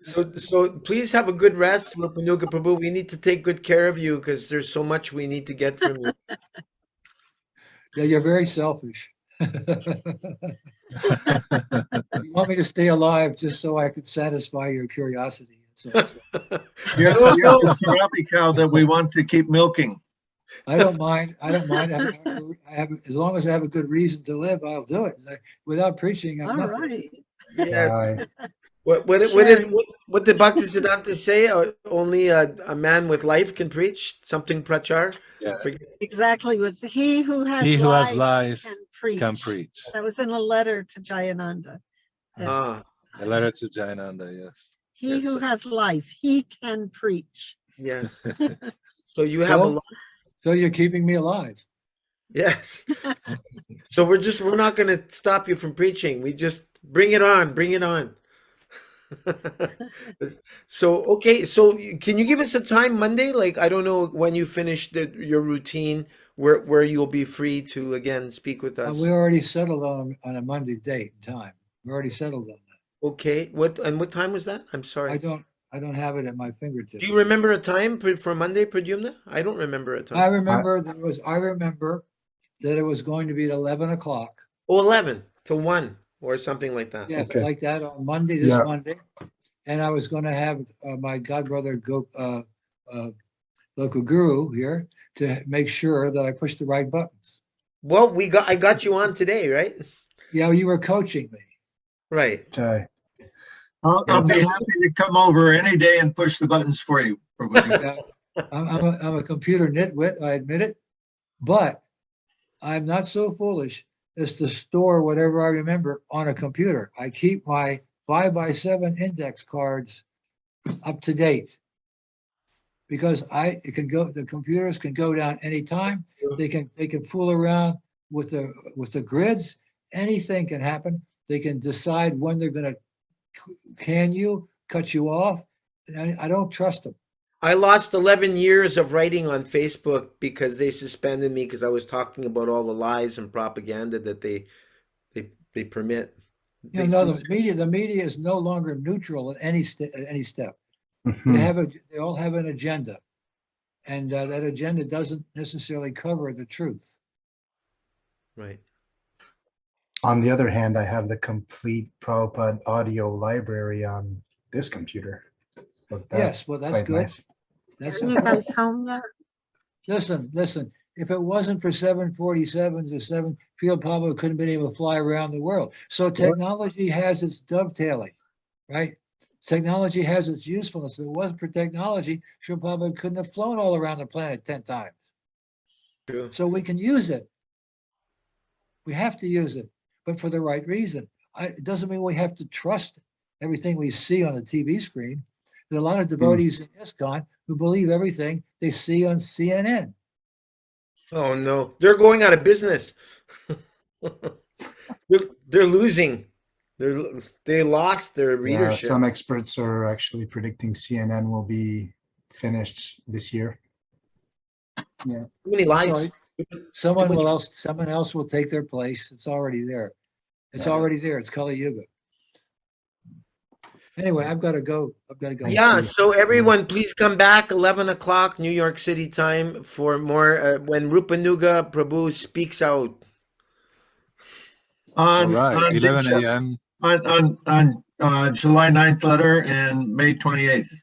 So please have a good rest, Rupanuga Prabhu. We need to take good care of you because there's so much we need to get from you. yeah, you're very selfish. You want me to stay alive just so I could satisfy your curiosity. So You're the crappy cow that we want to keep milking. I don't mind. I don't mind. I have as long as I have a good reason to live, I'll do it. Without preaching, I'm All nothing. right. Yes. Aye. What did Bhaktisiddhanta say? Only a man with life can preach? Something prachar? Yeah. Exactly. Was he who has He who has life life can preach. That was in a letter to Jayananda. Ah, A letter to Jayananda, yes. He Yes. who has life, he can preach. yes. So you have a So, lot. so you're keeping me alive. Yes. So we're not going to stop you from preaching. We just bring it on, bring it on. So, okay. So can you give us a time Monday? Like, I don't know when you finish your routine where you'll be free to again speak with us. We already settled on a Monday date and time. We already settled on that. Okay. What time was that? I'm sorry. I don't have it at my fingertips. Do you remember a time for Monday, Pradyumna? I don't remember a time. I remember that it was going to be at 11 o'clock. Oh, 11 to 1 or something like that. Yeah, Okay. like that on Monday, this Yeah. Monday. And I was going to have my godbrother local guru here to make sure that I pushed the right buttons. Well, I got you on today, right? Yeah, you were coaching me. Right. Aye. I'll be happy to come over any day and push the buttons for you. Prabhuji. I'm a computer nitwit, I admit it, but I'm not so foolish is to store whatever I remember on a computer. I keep my 5x7 index cards up to date because the computers can go down anytime. They can fool around with the grids. Anything can happen. They can decide when they're going to cut you off. I don't trust them. I lost 11 years of writing on Facebook because they suspended me because I was talking about all the lies and propaganda that they permit. You know, the media is no longer neutral at any step. They all have an agenda, and that agenda doesn't necessarily cover the truth. Right. On the other hand, I have the complete Prabhupada audio library on this computer. So Yes, well, that's quite good. nice. That's Are you guys home yet? Listen. If it wasn't for 747s or 7 field Pablo couldn't have been able to fly around the world. So technology has its dovetailing, right? Technology has its usefulness. If it wasn't for technology, Srila Prabhupada couldn't have flown all around the planet 10 times. True. So we can use it. We have to use it, but for the right reason. It doesn't mean we have to trust everything we see on the TV screen. There are a lot of devotees in ISKCON who believe everything they see on CNN. Oh no, they're going out of business. They're losing. They lost their Yeah, readership. some experts are actually predicting CNN will be finished this year. Yeah. Too many lies. Sorry. Someone else will take their place. It's already there. It's already there. It's Kali Yuga. Anyway, I've got to go. Yeah, so everyone, please come back 11 o'clock New York City time for more when Rupanuga Prabhu speaks out. All right, 11 a.m. On July 9th letter and May 28th.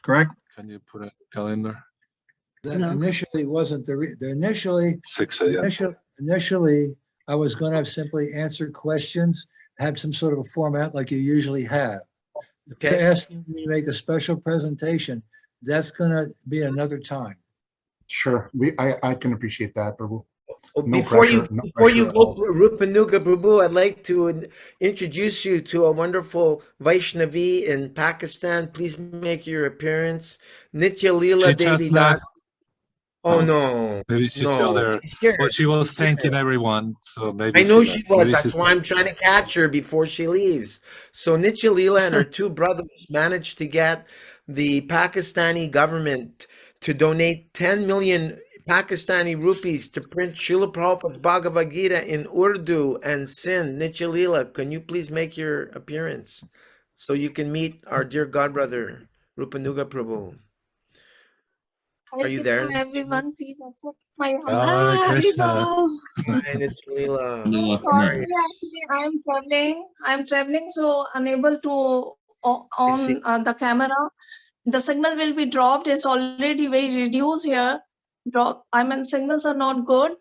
Correct? Can you put a calendar? That initially wasn't the initially 6 a.m. Initially, I was going to have simply answered questions, have some sort of a format like you usually have. If you're asking me to make a special presentation, that's going to be another time. Sure, I can appreciate that, Prabhu. Before you go, Rupanuga Prabhu, I'd like to introduce you to a wonderful Vaishnavi in Pakistan. Please make your appearance. Nitya Leela Devi Das. Oh no. Maybe she's still there. Well, she was thanking everyone, so maybe I know she was. Maybe That's why I'm trying to catch her before she leaves. So Nitya Leela and her two brothers managed to get the Pakistani government to donate 10 million Pakistani rupees to print Srila Prabhupada's Bhagavad Gita in Urdu and Sindh. Nitya Leela, can you please make your appearance so you can meet our dear godbrother, Rupanuga Prabhu? Are you there? Everyone, please accept my Hare Krishna. Hi, Nitya Leela. Sorry, actually, I'm traveling, so unable to on the camera. The signal will be dropped. It's already very reduced here. Signals are not good.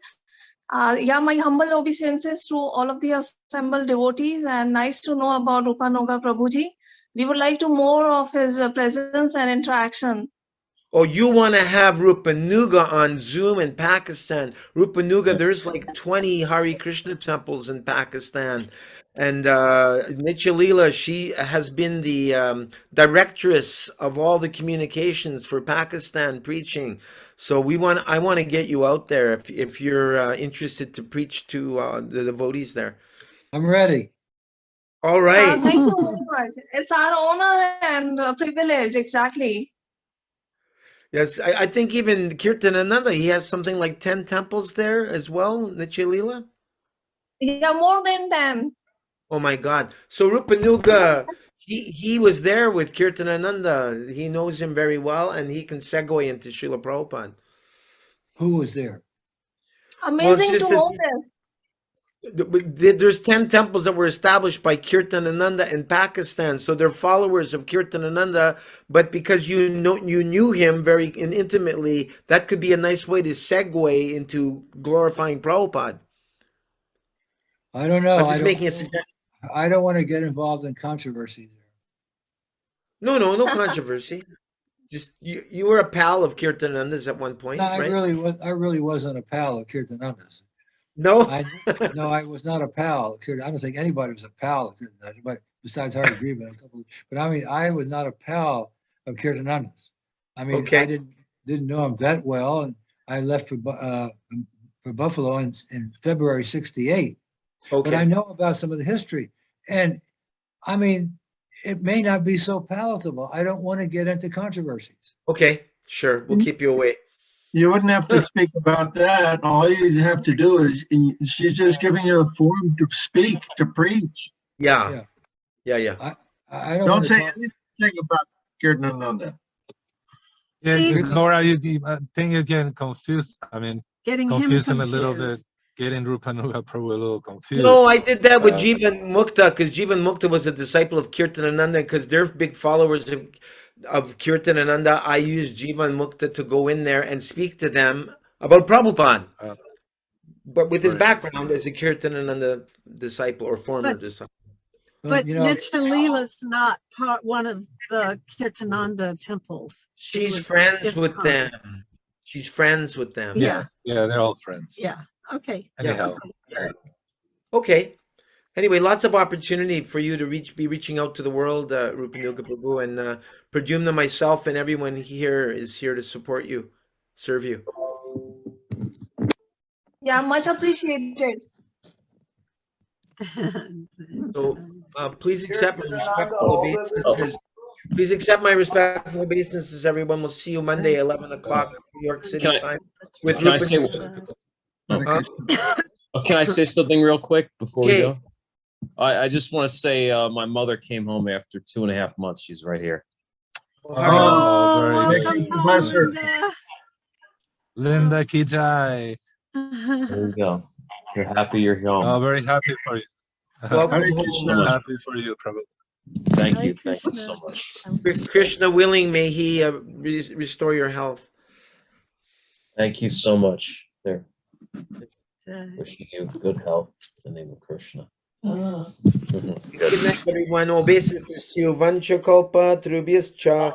Yeah, my humble obeisances to all of the assembled devotees, and nice to know about Rupanuga Prabhuji. We would like to more of his presence and interaction. Oh, you want to have Rupanuga on Zoom in Pakistan. Rupanuga, there's like 20 Hare Krishna temples in Pakistan. And Nitya Leela, she has been the directress of all the communications for Pakistan preaching. So I want to get you out there if you're interested to preach to the devotees there. I'm ready. All right. Thank you very much. It's our honor and privilege, exactly. Yes, I think even Kirtanananda, he has something like 10 temples there as well, Nitya Leela? Yeah, more than 10. Oh my God. So Rupanuga, he was there with Kirtanananda. He knows him very well, and he can segue into Srila Prabhupada. Who was there? Amazing to know this. There's 10 temples that were established by Kirtanananda in Pakistan, so they're followers of Kirtanananda. But because you knew him very intimately, that could be a nice way to segue into glorifying Prabhupada. I don't know. I'm just making a suggestion. I don't want to get involved in controversies. No controversy. Just you were a pal of Kirtananda's at one point, No, right? I really wasn't a pal of Kirtananda's. No? No, I was not a pal. I don't think anybody was a pal of Kirtananda, but besides Hari Green, but I mean, I was not a pal of Kirtananda's. I mean, Okay. I didn't know him that well, and I left for Buffalo in February '68. But I Okay. know about some of the history, and I mean, it may not be so palatable. I don't want to get into controversies. Okay. Sure. We'll keep you away. You wouldn't have to speak about that. All you have to do is, she's just giving you a forum to speak, to preach. Yeah. Yeah. I don't Don't want to say talk. anything about Kirtananda. Yeah, She's Gaura, I think you're getting confused. I mean, getting him confusing a little bit, confused. getting Rupanuga Prabhu a little confused. No, I did that with Uh, Jivan Mukta because Jivan Mukta was a disciple of Kirtanananda because they're big followers of Kirtanananda. I used Jivan Mukta to go in there and speak to them about Prabhupada. But with his very nice. background as a Kirtanananda disciple or former But- disciple. But you know, Nitya Leela's not one of the Kirtananda temples. She She's was friends with ISKCON. them. She's friends with them. Yeah. Yeah, they're all friends. Yeah. Okay. Anyhow, Okay. Anyway, lots of opportunity for you to be reaching out to the world, Rupanuga Prabhu, and Pradyumna, myself, and everyone here is here to support you, serve you. Yeah, much appreciated. So please accept my respectful obeisances. Please accept my respectful obeisances, everyone. We'll see you Monday, 11 o'clock, New York City Can I- time. With Can I say, can I say something real quick before we Okay. go? I just want to say my mother came home after 2.5 months. She's right here. Oh, very Welcome good. home, Bless her. Linda Kijai. There you go. You're happy you're home. Oh, very happy for you. Welcome Hare home. Krishna. Happy for you, Prabhu. Thank Hare you. Thank you Krishna. so much. With Krishna willing, may he restore your health. Thank you so much. There. Wishing you good health in the name of Krishna. Good night, everyone. Obeisances to you. Vancha kalpa, trubhyascha,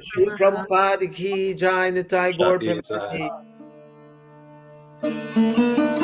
Shri Prabhupada ki jai, Nitai Gaur Shri Jai. Premanandi.